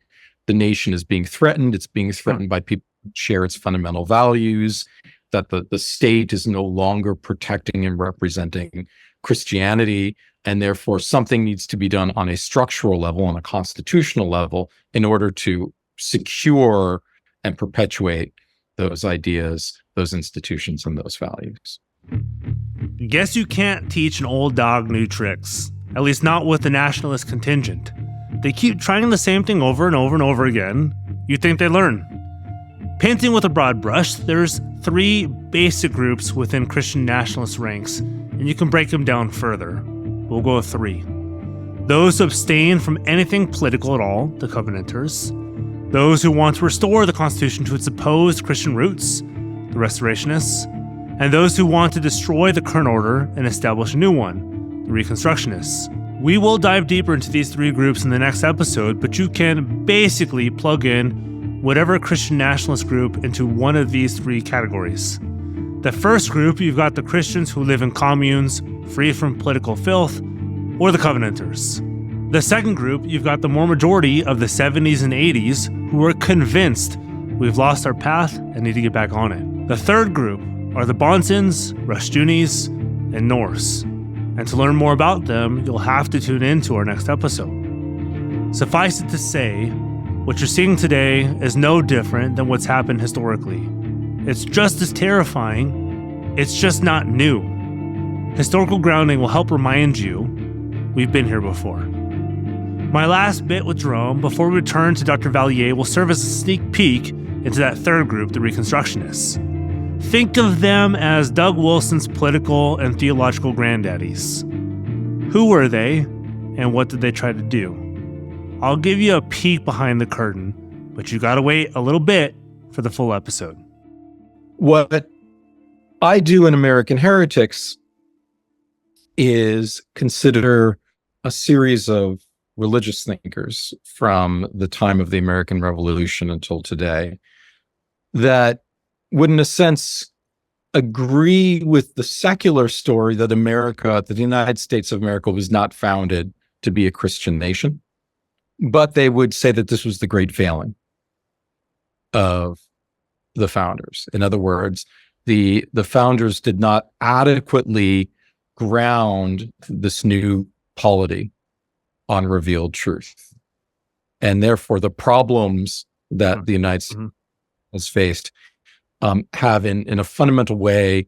the nation is being threatened. It's being threatened by people who share its fundamental values, that the state is no longer protecting and representing Christianity, and therefore something needs to be done on a structural level, on a constitutional level, in order to secure and perpetuate those ideas, those institutions, and those values. Guess you can't teach an old dog new tricks, at least not with the nationalist contingent. They keep trying the same thing over and over and over again. You'd think they learn. Painting with a broad brush, there's 3 basic groups within Christian nationalist ranks, and you can break them down further. We'll go with 3. Those who abstain from anything political at all, the Covenanters. Those who want to restore the Constitution to its supposed Christian roots, the Restorationists. And those who want to destroy the current order and establish a new one, the Reconstructionists. We will dive deeper into these 3 groups in the next episode, but you can basically plug in whatever Christian nationalist group into one of these 3 categories. The first group, you've got the Christians who live in communes, free from political filth, or the Covenanters. The second group, you've got the more majority of the 70s and 80s who are convinced we've lost our path and need to get back on it. The third group are the Bonsons, Rushtunis, and Norse. And to learn more about them, you'll have to tune in to our next episode. Suffice it to say, what you're seeing today is no different than what's happened historically. It's just as terrifying. It's just not new. Historical grounding will help remind you we've been here before. My last bit with Jerome before we return to Dr. Vallier will serve as a sneak peek into that third group, the Reconstructionists. Think of them as Doug Wilson's political and theological granddaddies. Who were they, and what did they try to do? I'll give you a peek behind the curtain, but you gotta wait a little bit for the full episode. What I do in American Heretics is consider a series of religious thinkers from the time of the American Revolution until today that would, in a sense, agree with the secular story that the United States of America was not founded to be a Christian nation, but they would say that this was the great failing of the founders. In other words, the founders did not adequately ground this new polity on revealed truth. And therefore, the problems that the United States has faced have in a fundamental way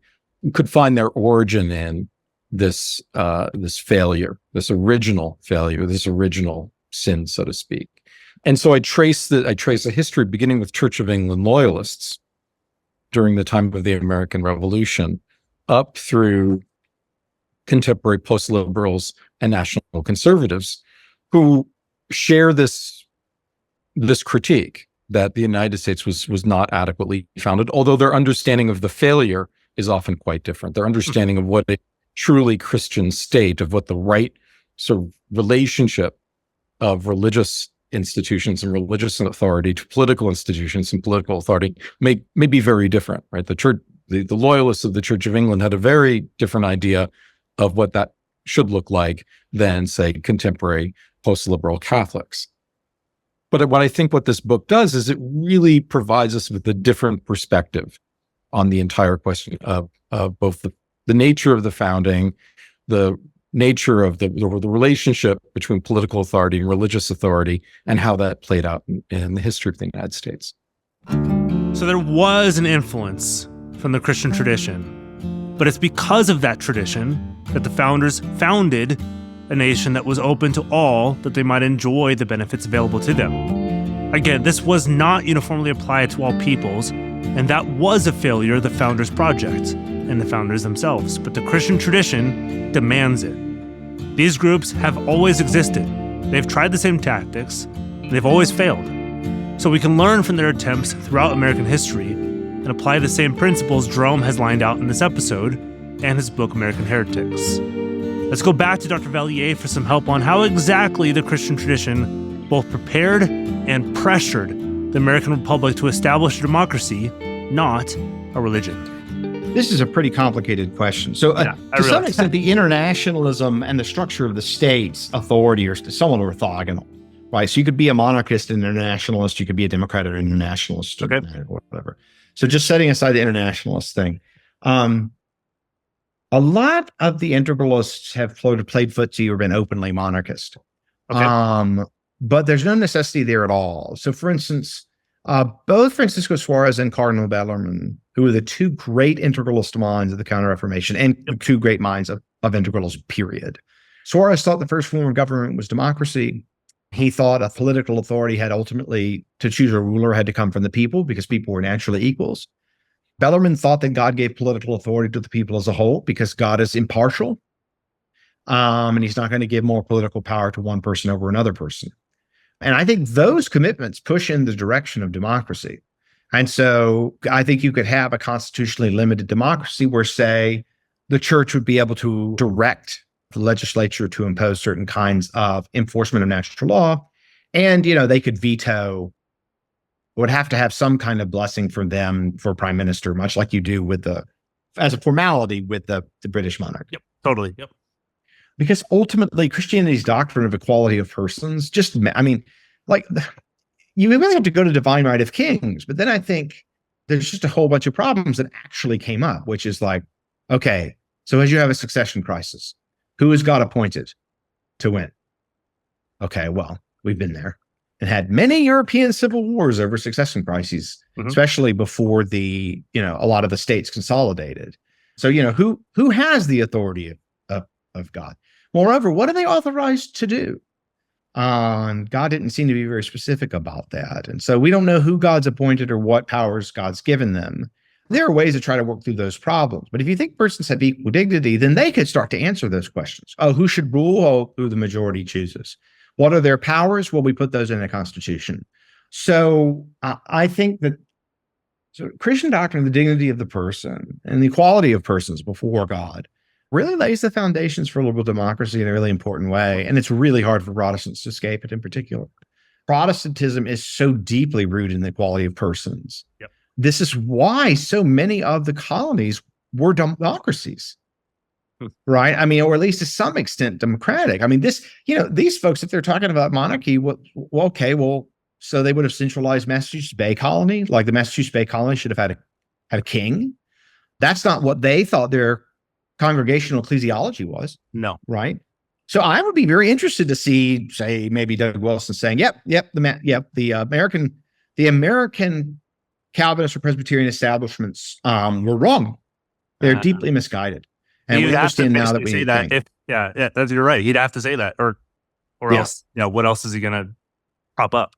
could find their origin in this failure, this original failure, this original sin, so to speak. And so I trace a history beginning with Church of England loyalists during the time of the American Revolution up through contemporary post-liberals and national conservatives who share this critique that the United States was not adequately founded, although their understanding of the failure is often quite different. Their understanding of what a truly Christian state, of what the right sort of relationship of religious institutions and religious authority to political institutions and political authority may be very different, right? The loyalists of the Church of England had a very different idea of what that should look like than, say, contemporary post-liberal Catholics. But what I think what this book does is it really provides us with a different perspective on the entire question of both the nature of the founding, the nature of the relationship between political authority and religious authority, and how that played out in the history of the United States. So there was an influence from the Christian tradition, but it's because of that tradition that the founders founded a nation that was open to all, that they might enjoy the benefits available to them. Again, this was not uniformly applied to all peoples, and that was a failure of the founders' project and the founders themselves, but the Christian tradition demands it. These groups have always existed. They've tried the same tactics, and they've always failed. So we can learn from their attempts throughout American history and apply the same principles Jerome has lined out in this episode and his book, American Heretics. Let's go back to Dr. Vallier for some help on how exactly the Christian tradition both prepared and pressured the American Republic to establish a democracy, not a religion. This is a pretty complicated question. So to some extent, the internationalism and the structure of the state's authority are somewhat orthogonal, right? So you could be a monarchist and internationalist, you could be a Democrat or internationalist, or whatever. So just setting aside the internationalist thing, a lot of the integralists have played footsie or been openly monarchist. Okay. But there's no necessity there at all. So for instance, both Francisco Suarez and Cardinal Bellarmine, who were the two great integralist minds of the Counter-Reformation and two great minds of integralism, period. Suarez thought the first form of government was democracy. He thought a political authority had ultimately, to choose a ruler, had to come from the people because people were naturally equals. Bellarmine thought that God gave political authority to the people as a whole because God is impartial. And he's not going to give more political power to one person over another person. And I think those commitments push in the direction of democracy. And so I think you could have a constitutionally limited democracy where, say, the church would be able to direct the legislature to impose certain kinds of enforcement of natural law. And, they could veto, would have to have some kind of blessing from them for prime minister, much like you do as a formality with the British monarch. Yep, totally. Yep. Because ultimately, Christianity's doctrine of equality of persons you really have to go to divine right of kings. But then I think there's just a whole bunch of problems that actually came up, which is like, okay, so as you have a succession crisis, who has God appointed to win? Okay, well, we've been there. and had many European civil wars over succession crises, especially before a lot of the states consolidated. So, who has the authority of God? Moreover, what are they authorized to do? God didn't seem to be very specific about that. And so we don't know who God's appointed or what powers God's given them. There are ways to try to work through those problems. But if you think persons have equal dignity, then they could start to answer those questions. Oh, who should rule? Oh, who the majority chooses. What are their powers? Well, we put those in the Constitution. So I think that Christian doctrine of the dignity of the person and the equality of persons before God really lays the foundations for liberal democracy in a really important way. And it's really hard for Protestants to escape it in particular. Protestantism is so deeply rooted in the equality of persons. Yep. This is why so many of the colonies were democracies, right? I mean, or at least to some extent democratic. I mean, these folks, if they're talking about monarchy, so they would have centralized Massachusetts Bay Colony, like the Massachusetts Bay Colony should have had a king. That's not what they thought their congregational ecclesiology was. No. Right. So I would be very interested to see, say, maybe Doug Wilson saying, the American Calvinist or Presbyterian establishments were wrong. They're deeply misguided. And we understand now that we say that. You're right. He'd have to say that, or else, what else is he going to prop up?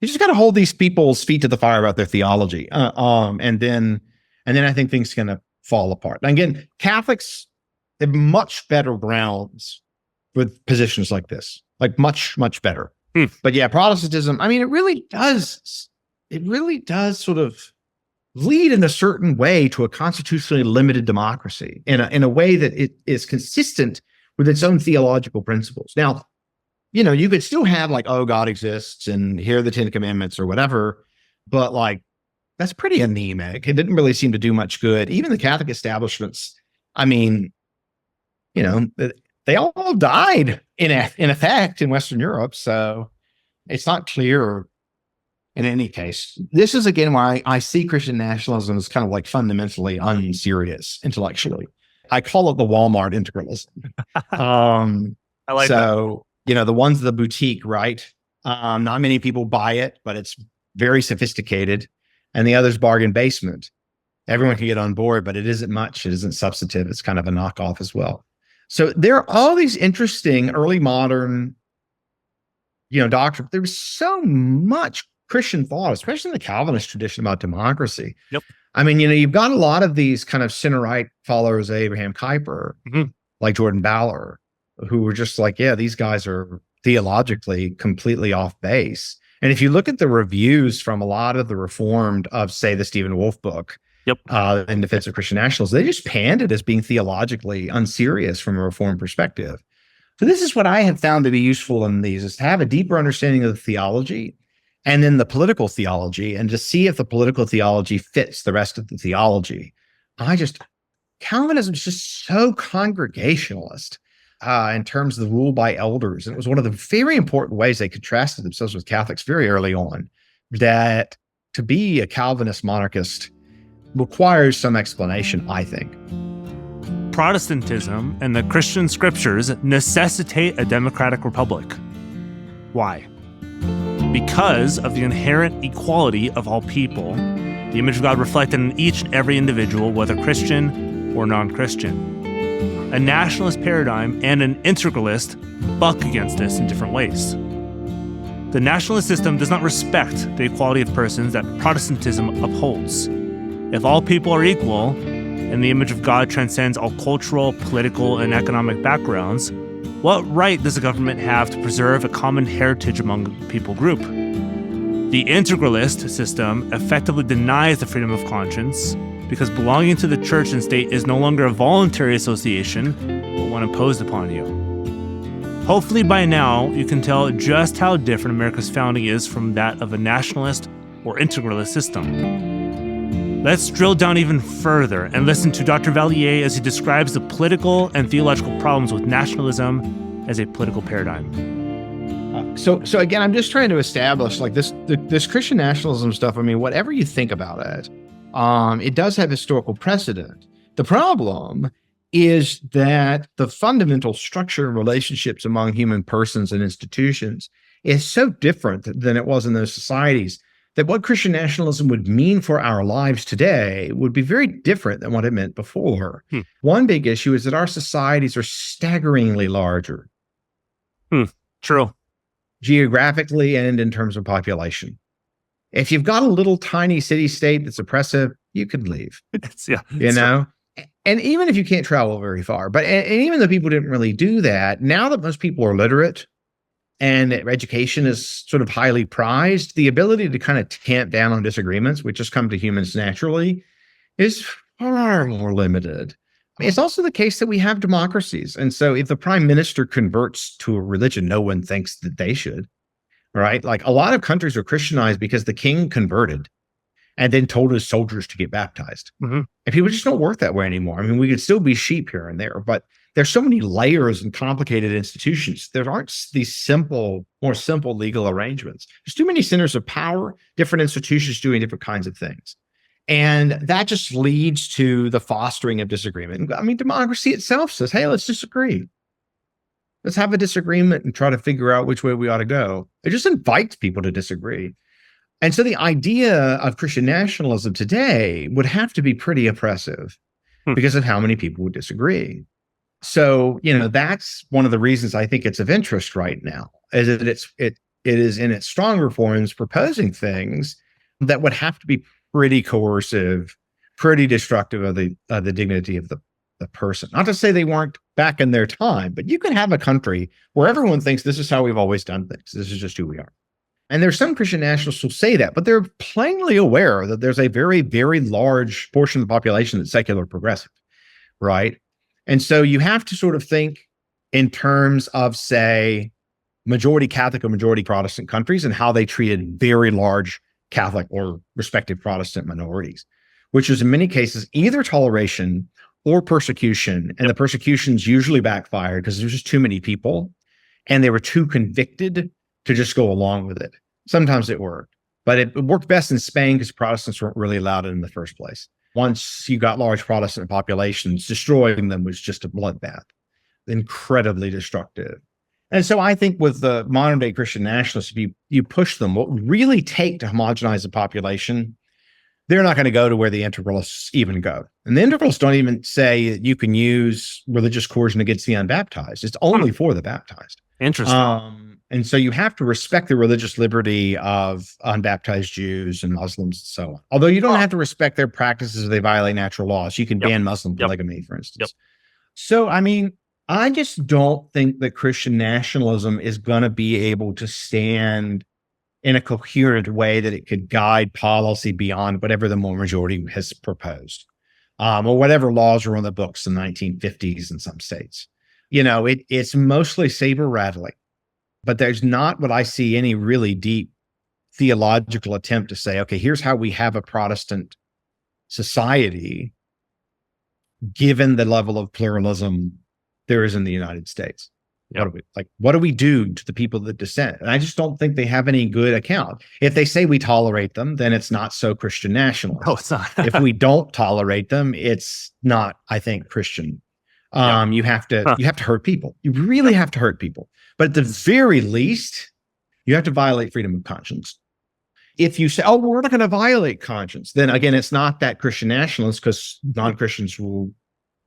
You just got to hold these people's feet to the fire about their theology, and then I think things are going to fall apart. And again, Catholics have much better grounds with positions like this, like much better. But yeah, Protestantism. I mean, it really does sort of lead in a certain way to a constitutionally limited democracy in a way that it is consistent with its own theological principles. Now, you could still have like, oh, God exists and here are the 10 Commandments or whatever, but like, that's pretty anemic. It didn't really seem to do much good. Even the Catholic establishments, I mean, they all died in effect in Western Europe. So it's not clear in any case. This is, again, why I see Christian nationalism as kind of like fundamentally unserious intellectually. I call it the Walmart integralism. I like that. The ones at the boutique, right? Not many people buy it, but it's very sophisticated. And the other's bargain basement. Everyone can get on board, but it isn't much. It isn't substantive. It's kind of a knockoff as well. So there are all these interesting early modern, doctrine. There's so much Christian thought, especially in the Calvinist tradition, about democracy. Yep. I mean, you've got a lot of these kind of center-right followers of Abraham Kuyper, like Jordan Vallier, who were just like, these guys are theologically completely off base. And if you look at the reviews from a lot of the Reformed of, say, the Stephen Wolfe book, in defense of Christian nationalism, they just panned it as being theologically unserious from a Reformed perspective. So this is what I have found to be useful in these, is to have a deeper understanding of the theology and then the political theology, and to see if the political theology fits the rest of the theology. Calvinism is just so congregationalist in terms of the rule by elders. And it was one of the very important ways they contrasted themselves with Catholics very early on, that to be a Calvinist monarchist requires some explanation, I think. Protestantism and the Christian scriptures necessitate a democratic republic. Why? Because of the inherent equality of all people, the image of God reflected in each and every individual, whether Christian or non-Christian. A nationalist paradigm and an integralist buck against this in different ways. The nationalist system does not respect the equality of persons that Protestantism upholds. If all people are equal, and the image of God transcends all cultural, political, and economic backgrounds, what right does the government have to preserve a common heritage among the people group? The integralist system effectively denies the freedom of conscience, because belonging to the church and state is no longer a voluntary association, but one imposed upon you. Hopefully by now, you can tell just how different America's founding is from that of a nationalist or integralist system. Let's drill down even further and listen to Dr. Vallier as he describes the political and theological problems with nationalism as a political paradigm. So again, I'm just trying to establish like this Christian nationalism stuff. I mean, whatever you think about it, it does have historical precedent. The problem is that the fundamental structure and relationships among human persons and institutions is so different than it was in those societies that what Christian nationalism would mean for our lives today would be very different than what it meant before. One big issue is that our societies are staggeringly larger. True. Geographically and in terms of population. If you've got a little tiny city-state that's oppressive, you can leave. You know? And even if you can't travel very far, and even though people didn't really do that, now that most people are literate and education is sort of highly prized, the ability to kind of tamp down on disagreements, which just come to humans naturally, is far more limited. It's also the case that we have democracies. And so if the prime minister converts to a religion, no one thinks that they should, right? Like a lot of countries are Christianized because the king converted and then told his soldiers to get baptized. And people just don't work that way anymore. I mean, we could still be sheep here and there, but there's so many layers and complicated institutions. There aren't these more simple legal arrangements. There's too many centers of power, different institutions doing different kinds of things. And that just leads to the fostering of disagreement. I mean, democracy itself says, hey, let's disagree. Let's have a disagreement and try to figure out which way we ought to go. It just invites people to disagree. And so the idea of Christian nationalism today would have to be pretty oppressive because of how many people would disagree. So, that's one of the reasons I think it's of interest right now, is that it is in its stronger forms proposing things that would have to be pretty coercive, pretty destructive of the dignity of the person. Not to say they weren't back in their time, but you can have a country where everyone thinks this is how we've always done things. This is just who we are. And there's some Christian nationalists who say that, but they're plainly aware that there's a very, very large portion of the population that's secular progressive, right? And so you have to sort of think in terms of, say, majority Catholic or majority Protestant countries and how they treated very large Catholic or respective Protestant minorities, which is in many cases either toleration or persecution. And the persecutions usually backfired because there's just too many people and they were too convicted to just go along with it. Sometimes it worked, but it worked best in Spain because Protestants weren't really allowed in the first place. Once you got large Protestant populations, destroying them was just a bloodbath, incredibly destructive. And so I think with the modern day Christian nationalists, if you push them, what would really take to homogenize the population, they're not going to go to where the integralists even go. And the integralists don't even say that you can use religious coercion against the unbaptized. It's only for the baptized. Interesting. And so you have to respect the religious liberty of unbaptized Jews and Muslims and so on. Although you don't have to respect their practices if they violate natural laws. You can ban Muslim polygamy, for instance. So, I mean, I just don't think that Christian nationalism is going to be able to stand in a coherent way that it could guide policy beyond whatever the majority has proposed, or whatever laws are on the books in the 1950s in some states. It's mostly saber rattling, but there's not what I see any really deep theological attempt to say, okay, here's how we have a Protestant society given the level of pluralism there is in the United States. What do we do to the people that dissent? And I just don't think they have any good account. If they say we tolerate them, then it's not so Christian nationalist. No, it's not. If we don't tolerate them, it's not, I think, Christian. You have to hurt people. You really have to hurt people. But at the very least, you have to violate freedom of conscience. If you say, oh, well, we're not going to violate conscience, then again, it's not that Christian nationalist because non-Christians will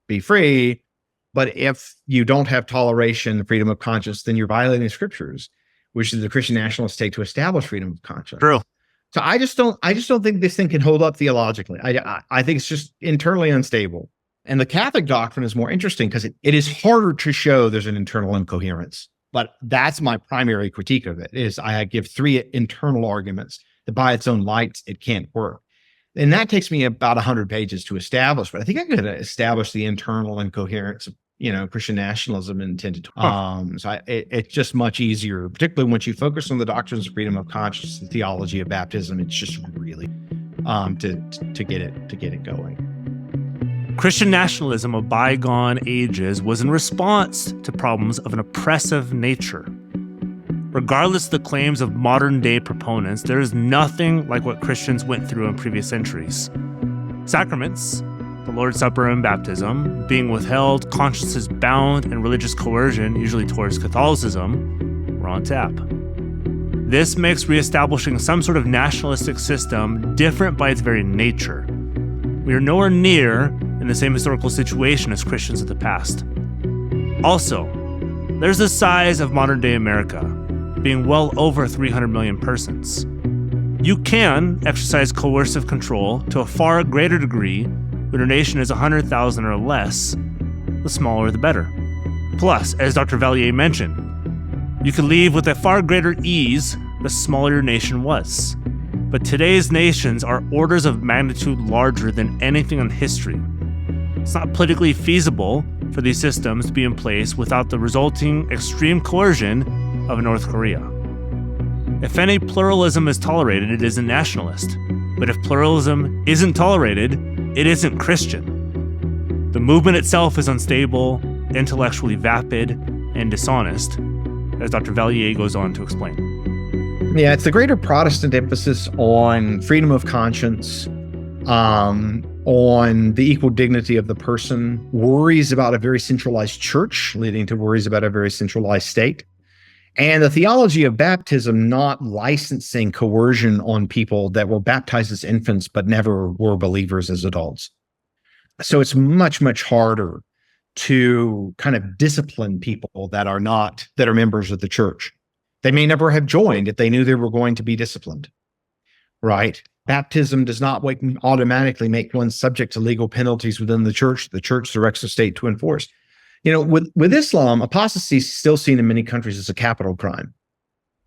be free. But if you don't have toleration, freedom of conscience, then you're violating scriptures, which is the Christian nationalists take to establish freedom of conscience. True. So I just don't think this thing can hold up theologically. I think it's just internally unstable. And the Catholic doctrine is more interesting because it is harder to show there's an internal incoherence. But that's my primary critique of it, is I give 3 internal arguments that by its own light, it can't work. And that takes me about 100 pages to establish, but I think I could establish the internal incoherence of, Christian nationalism intended to. So it's just much easier, particularly once you focus on the doctrines of freedom of conscience, the theology of baptism. It's just really to get it going. Christian nationalism of bygone ages was in response to problems of an oppressive nature. Regardless of the claims of modern-day proponents, there is nothing like what Christians went through in previous centuries. Sacraments, the Lord's Supper and baptism, being withheld, consciences bound, and religious coercion, usually towards Catholicism, were on tap. This makes reestablishing some sort of nationalistic system different by its very nature. We are nowhere near in the same historical situation as Christians of the past. Also, there's the size of modern-day America, being well over 300 million persons. You can exercise coercive control to a far greater degree when your nation is 100,000 or less. The smaller the better. Plus, as Dr. Vallier mentioned, you could leave with a far greater ease the smaller your nation was. But today's nations are orders of magnitude larger than anything in history. It's not politically feasible for these systems to be in place without the resulting extreme coercion of North Korea. If any pluralism is tolerated, it isn't nationalist. But if pluralism isn't tolerated, it isn't Christian. The movement itself is unstable, intellectually vapid, and dishonest, as Dr. Vallier goes on to explain. Yeah, it's the greater Protestant emphasis on freedom of conscience, on the equal dignity of the person, worries about a very centralized church, leading to worries about a very centralized state, and the theology of baptism not licensing coercion on people that were baptized as infants but never were believers as adults. So it's much, much harder to kind of discipline people that are members of the church. They may never have joined if they knew they were going to be disciplined, right? Baptism does not automatically make one subject to legal penalties within the church. The church directs the state to enforce. You know, with Islam, apostasy is still seen in many countries as a capital crime.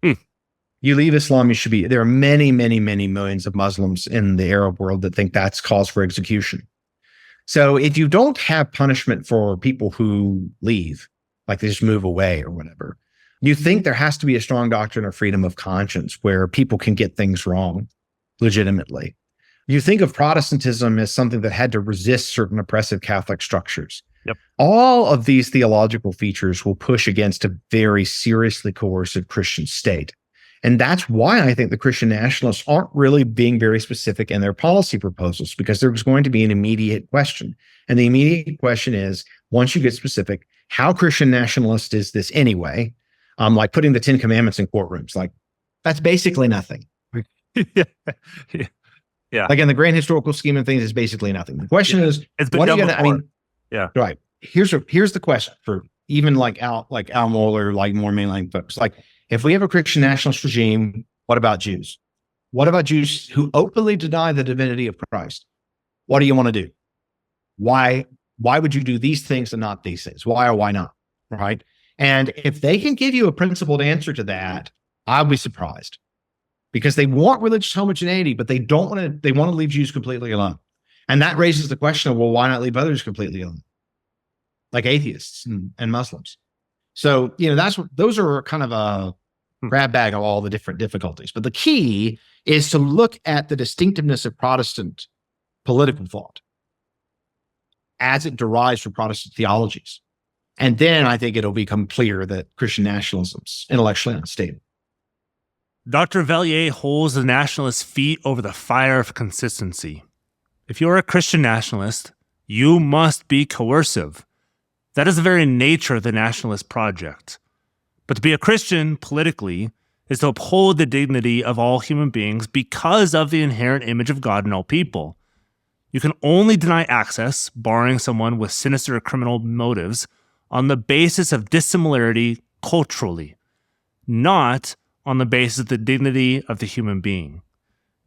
You leave Islam, you should be. There are many, many, many millions of Muslims in the Arab world that think that's cause for execution. So if you don't have punishment for people who leave, like they just move away or whatever, you think there has to be a strong doctrine of freedom of conscience where people can get things wrong legitimately. You think of Protestantism as something that had to resist certain oppressive Catholic structures. Yep. All of these theological features will push against a very seriously coercive Christian state. And that's why I think the Christian nationalists aren't really being very specific in their policy proposals, because there's going to be an immediate question. And the immediate question is, once you get specific, how Christian nationalist is this anyway? Like putting the 10 Commandments in courtrooms, like that's basically nothing. Yeah. Like in the grand historical scheme of things, it's basically nothing. The question is, what are you going to, I mean, right. Here's the question for even like Al Mohler, like more mainline folks. Like, if we have a Christian nationalist regime, what about Jews? What about Jews who openly deny the divinity of Christ? What do you want to do? Why would you do these things and not these things? Why or why not? Right. And if they can give you a principled answer to that, I'll be surprised, because they want religious homogeneity, but they want to leave Jews completely alone. And that raises the question of, well, why not leave others completely alone? Like atheists and Muslims. So, you know, those are kind of a grab bag of all the different difficulties. But the key is to look at the distinctiveness of Protestant political thought as it derives from Protestant theologies. And then I think it'll become clear that Christian nationalism's intellectually unstable. Dr. Vallier holds the nationalist's feet over the fire of consistency. If you're a Christian nationalist, you must be coercive. That is the very nature of the nationalist project. But to be a Christian politically is to uphold the dignity of all human beings because of the inherent image of God in all people. You can only deny access, barring someone with sinister criminal motives, on the basis of dissimilarity culturally, not on the basis of the dignity of the human being.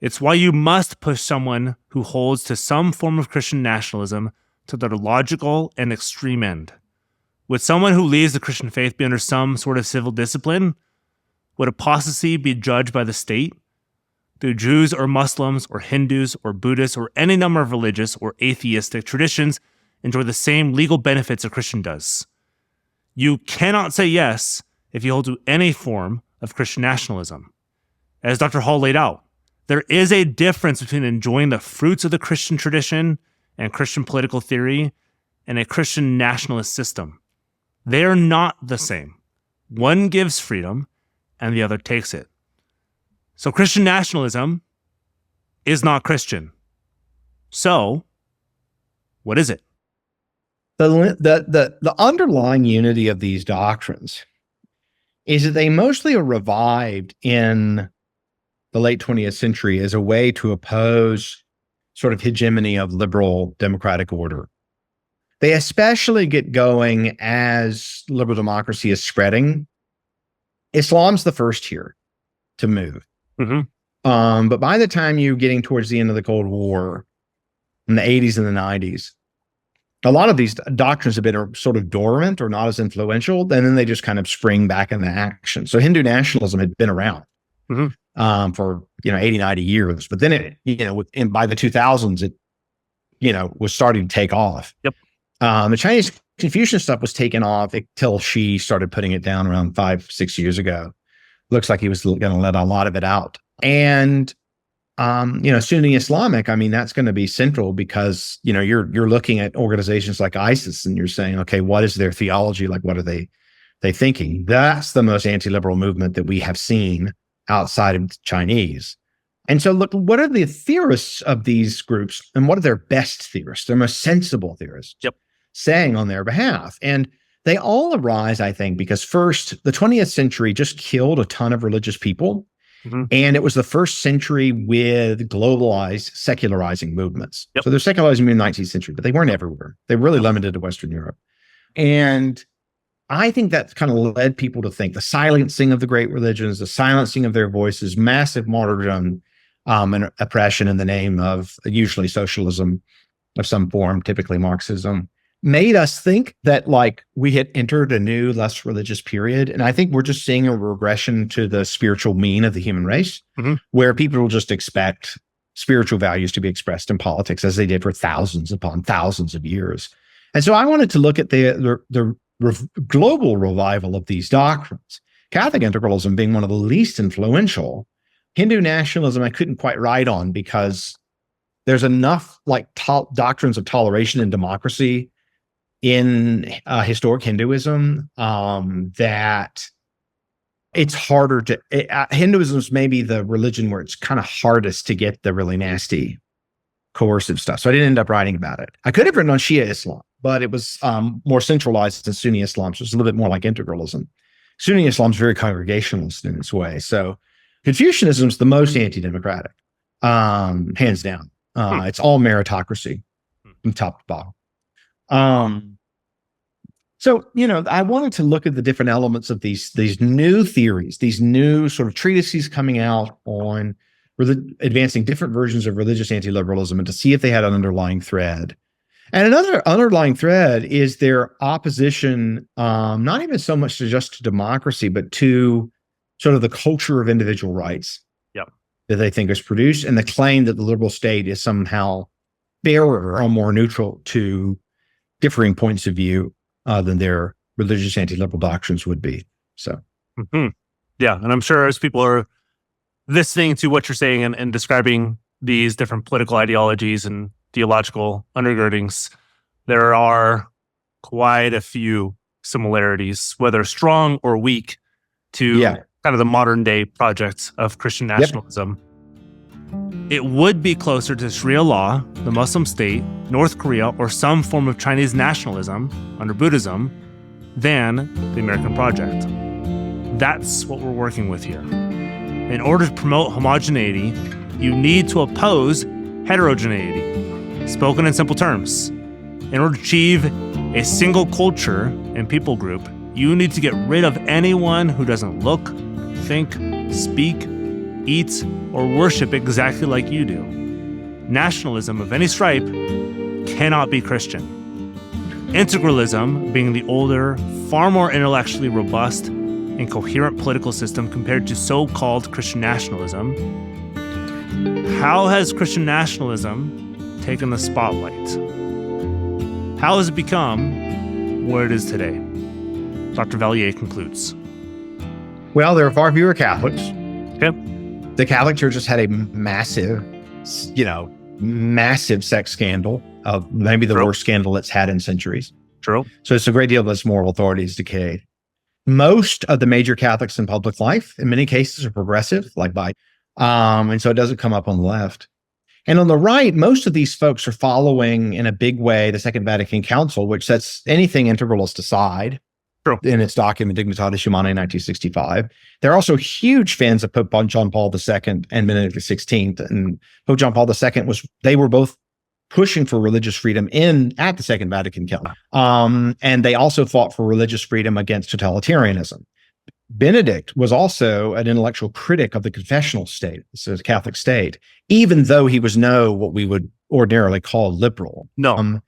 It's why you must push someone who holds to some form of Christian nationalism to their logical and extreme end. Would someone who leaves the Christian faith be under some sort of civil discipline? Would apostasy be judged by the state? Do Jews or Muslims or Hindus or Buddhists or any number of religious or atheistic traditions enjoy the same legal benefits a Christian does? You cannot say yes if you hold to any form of Christian nationalism. As Dr. Hall laid out, there is a difference between enjoying the fruits of the Christian tradition and Christian political theory and a Christian nationalist system. They are not the same. One gives freedom and the other takes it. So Christian nationalism is not Christian. So, what is it? The underlying unity of these doctrines is that they mostly are revived in the late 20th century as a way to oppose sort of hegemony of liberal democratic order. They especially get going as liberal democracy is spreading. Islam's the first here to move. But by the time you're getting towards the end of the Cold War, in the 80s and the 90s, a lot of these doctrines have been sort of dormant or not as influential, and then they just kind of spring back into action. So Hindu nationalism had been around for 80, 90 years, but then it, by the 2000s, it was starting to take off. The Chinese Confucian stuff was taken off until Xi started putting it down around 5-6 years ago. Looks like he was going to let a lot of it out. And Sunni Islamic, I mean, that's going to be central because, you're looking at organizations like ISIS and you're saying, okay, what is their theology? Like, what are they thinking? That's the most anti-liberal movement that we have seen outside of Chinese. And so look, what are the theorists of these groups and what are their best theorists, their most sensible theorists saying on their behalf? And they all arise, I think, because first, the 20th century just killed a ton of religious people. And it was the first century with globalized, secularizing movements. So they're secularizing in the 19th century, but they weren't everywhere. They were really limited to Western Europe. And I think that kind of led people to think the silencing of the great religions, the silencing of their voices, massive martyrdom and oppression in the name of usually socialism of some form, typically Marxism, made us think that we had entered a new, less religious period. And I think we're just seeing a regression to the spiritual mean of the human race, where people will just expect spiritual values to be expressed in politics as they did for thousands upon thousands of years. And so I wanted to look at the global revival of these doctrines. Catholic integralism being one of the least influential. Hindu nationalism I couldn't quite write on because there's enough doctrines of toleration and democracy in historic Hinduism that it's harder to Hinduism is maybe the religion where it's kind of hardest to get the really nasty coercive stuff. So I didn't end up writing about it. I could have written on Shia Islam, but it was more centralized than Sunni Islam, so it's a little bit more like integralism. Sunni Islam is very congregationalist in its way. So Confucianism is the most anti-democratic, hands down. It's all meritocracy from top to bottom. So, I wanted to look at the different elements of these new theories, these new sort of treatises coming out on advancing different versions of religious anti-liberalism and to see if they had an underlying thread. And another underlying thread is their opposition, not even so much to just democracy, but to sort of the culture of individual rights that they think is produced, and the claim that the liberal state is somehow fairer or more neutral to differing points of view than their religious anti-liberal doctrines would be. So, yeah, and I'm sure as people are listening to what you're saying and describing these different political ideologies and theological undergirdings, there are quite a few similarities, whether strong or weak, to kind of the modern day project of Christian nationalism. It would be closer to Sharia law, the Muslim state, North Korea, or some form of Chinese nationalism under Buddhism than the American project. That's what we're working with here. In order to promote homogeneity, you need to oppose heterogeneity. Spoken in simple terms, in order to achieve a single culture and people group, you need to get rid of anyone who doesn't look, think, speak, eat, or worship exactly like you do. Nationalism of any stripe cannot be Christian. Integralism, being the older, far more intellectually robust and coherent political system compared to so-called Christian nationalism. How has Christian nationalism taken the spotlight? How has it become where it is today? Dr. Vallier concludes. Well, there are far fewer Catholics. Okay. The Catholic Church has had a massive sex scandal, of maybe the worst scandal it's had in centuries. True. So it's a great deal of its moral authority is decayed. Most of the major Catholics in public life, in many cases, are progressive, and so it doesn't come up on the left. And on the right, most of these folks are following in a big way the Second Vatican Council, which sets anything integralist aside True. in its document Dignitatis Humanae in 1965. They're also huge fans of Pope John Paul II and Benedict XVI. And Pope John Paul II they were both pushing for religious freedom at the Second Vatican Council. And they also fought for religious freedom against totalitarianism. Benedict was also an intellectual critic of the confessional state, so the Catholic state, even though he was what we would ordinarily call liberal. No.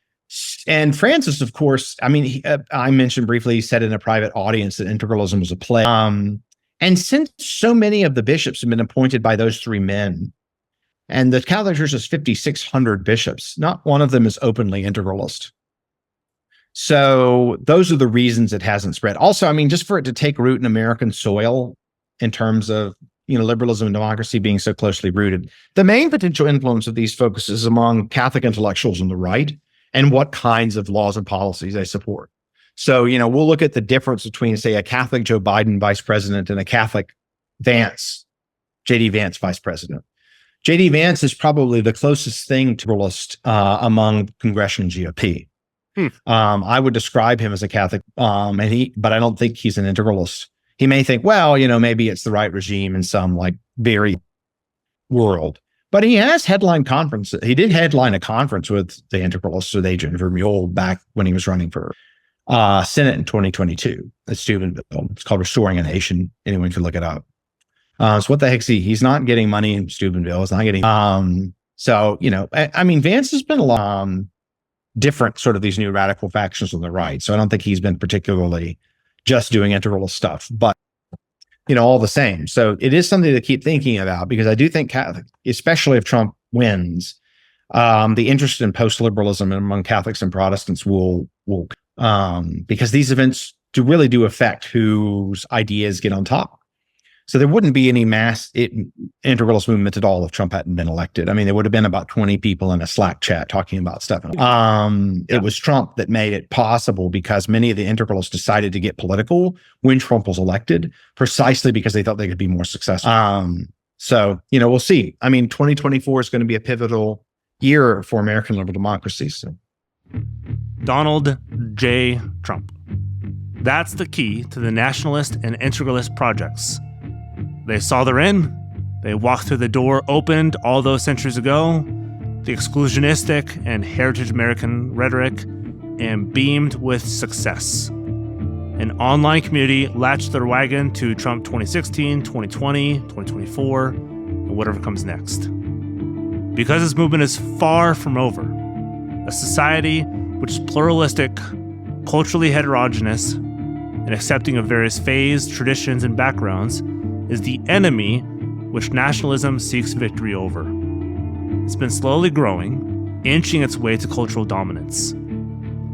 And Francis, of course, I mean, I mentioned briefly, he said in a private audience that integralism was a plague. And since so many of the bishops have been appointed by those three men, and the Catholic Church has 5,600 bishops, not one of them is openly integralist. So those are the reasons it hasn't spread. Also, I mean, just for it to take root in American soil in terms of, liberalism and democracy being so closely rooted, the main potential influence of these focuses among Catholic intellectuals on the right and what kinds of laws and policies they support. So, we'll look at the difference between, say, a Catholic Joe Biden vice president and a Catholic J.D. Vance vice president. J.D. Vance is probably the closest thing to integralist among congressional GOP. I would describe him as a Catholic, but I don't think he's an integralist. He may think, well, maybe it's the right regime in some very world, but he has headlined conferences. He did headline a conference with the integralists with Adrian Vermeule back when he was running for Senate in 2022 at Steubenville. It's called Restoring a Nation. Anyone can look it up. So what the heck's he's not getting money in Steubenville. It's not getting, I mean, Vance has been a lot, different sort of these new radical factions on the right. So I don't think he's been particularly just doing integralist stuff, but, all the same. So it is something to keep thinking about, because I do think Catholic, especially if Trump wins, the interest in post-liberalism among Catholics and Protestants will because these events really do affect whose ideas get on top. So there wouldn't be any mass integralist movement at all if Trump hadn't been elected. I mean, there would have been about 20 people in a Slack chat talking about stuff. It was Trump that made it possible, because many of the integralists decided to get political when Trump was elected, precisely because they thought they could be more successful. So, we'll see. I mean, 2024 is going to be a pivotal year for American liberal democracy. So. Donald J. Trump. That's the key to the nationalist and integralist projects. They saw their end. They walked through the door opened all those centuries ago, the exclusionistic and heritage American rhetoric, and beamed with success. An online community latched their wagon to Trump 2016, 2020, 2024, and whatever comes next. Because this movement is far from over, a society which is pluralistic, culturally heterogeneous, and accepting of various faiths, traditions, and backgrounds, is the enemy which nationalism seeks victory over. It's been slowly growing, inching its way to cultural dominance.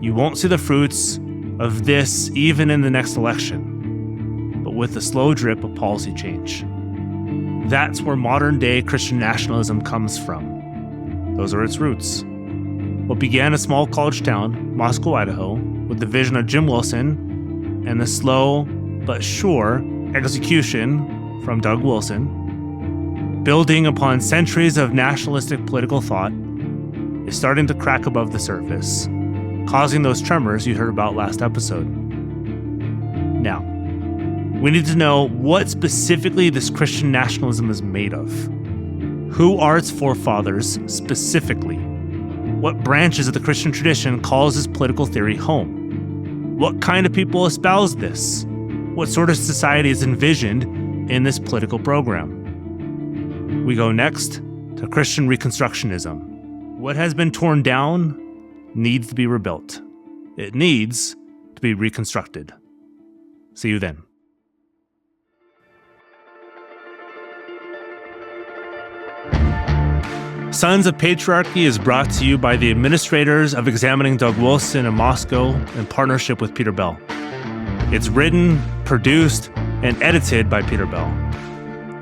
You won't see the fruits of this even in the next election, but with the slow drip of policy change. That's where modern-day Christian nationalism comes from. Those are its roots. What began a small college town, Moscow, Idaho, with the vision of Jim Wilson and the slow but sure execution from Doug Wilson, building upon centuries of nationalistic political thought, is starting to crack above the surface, causing those tremors you heard about last episode. Now, we need to know what specifically this Christian nationalism is made of. Who are its forefathers specifically? What branches of the Christian tradition calls this political theory home? What kind of people espouse this? What sort of society is envisioned in this political program? We go next to Christian Reconstructionism. What has been torn down needs to be rebuilt. It needs to be reconstructed. See you then. Sons of Patriarchy is brought to you by the administrators of Examining Doug Wilson in Moscow in partnership with Peter Bell. It's written, produced, and edited by Peter Bell.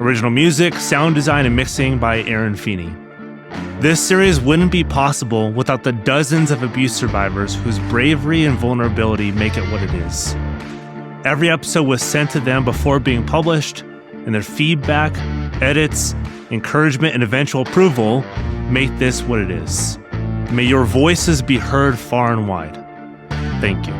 Original music, sound design, and mixing by Aaron Feeney. This series wouldn't be possible without the dozens of abuse survivors whose bravery and vulnerability make it what it is. Every episode was sent to them before being published, and their feedback, edits, encouragement, and eventual approval make this what it is. May your voices be heard far and wide. Thank you.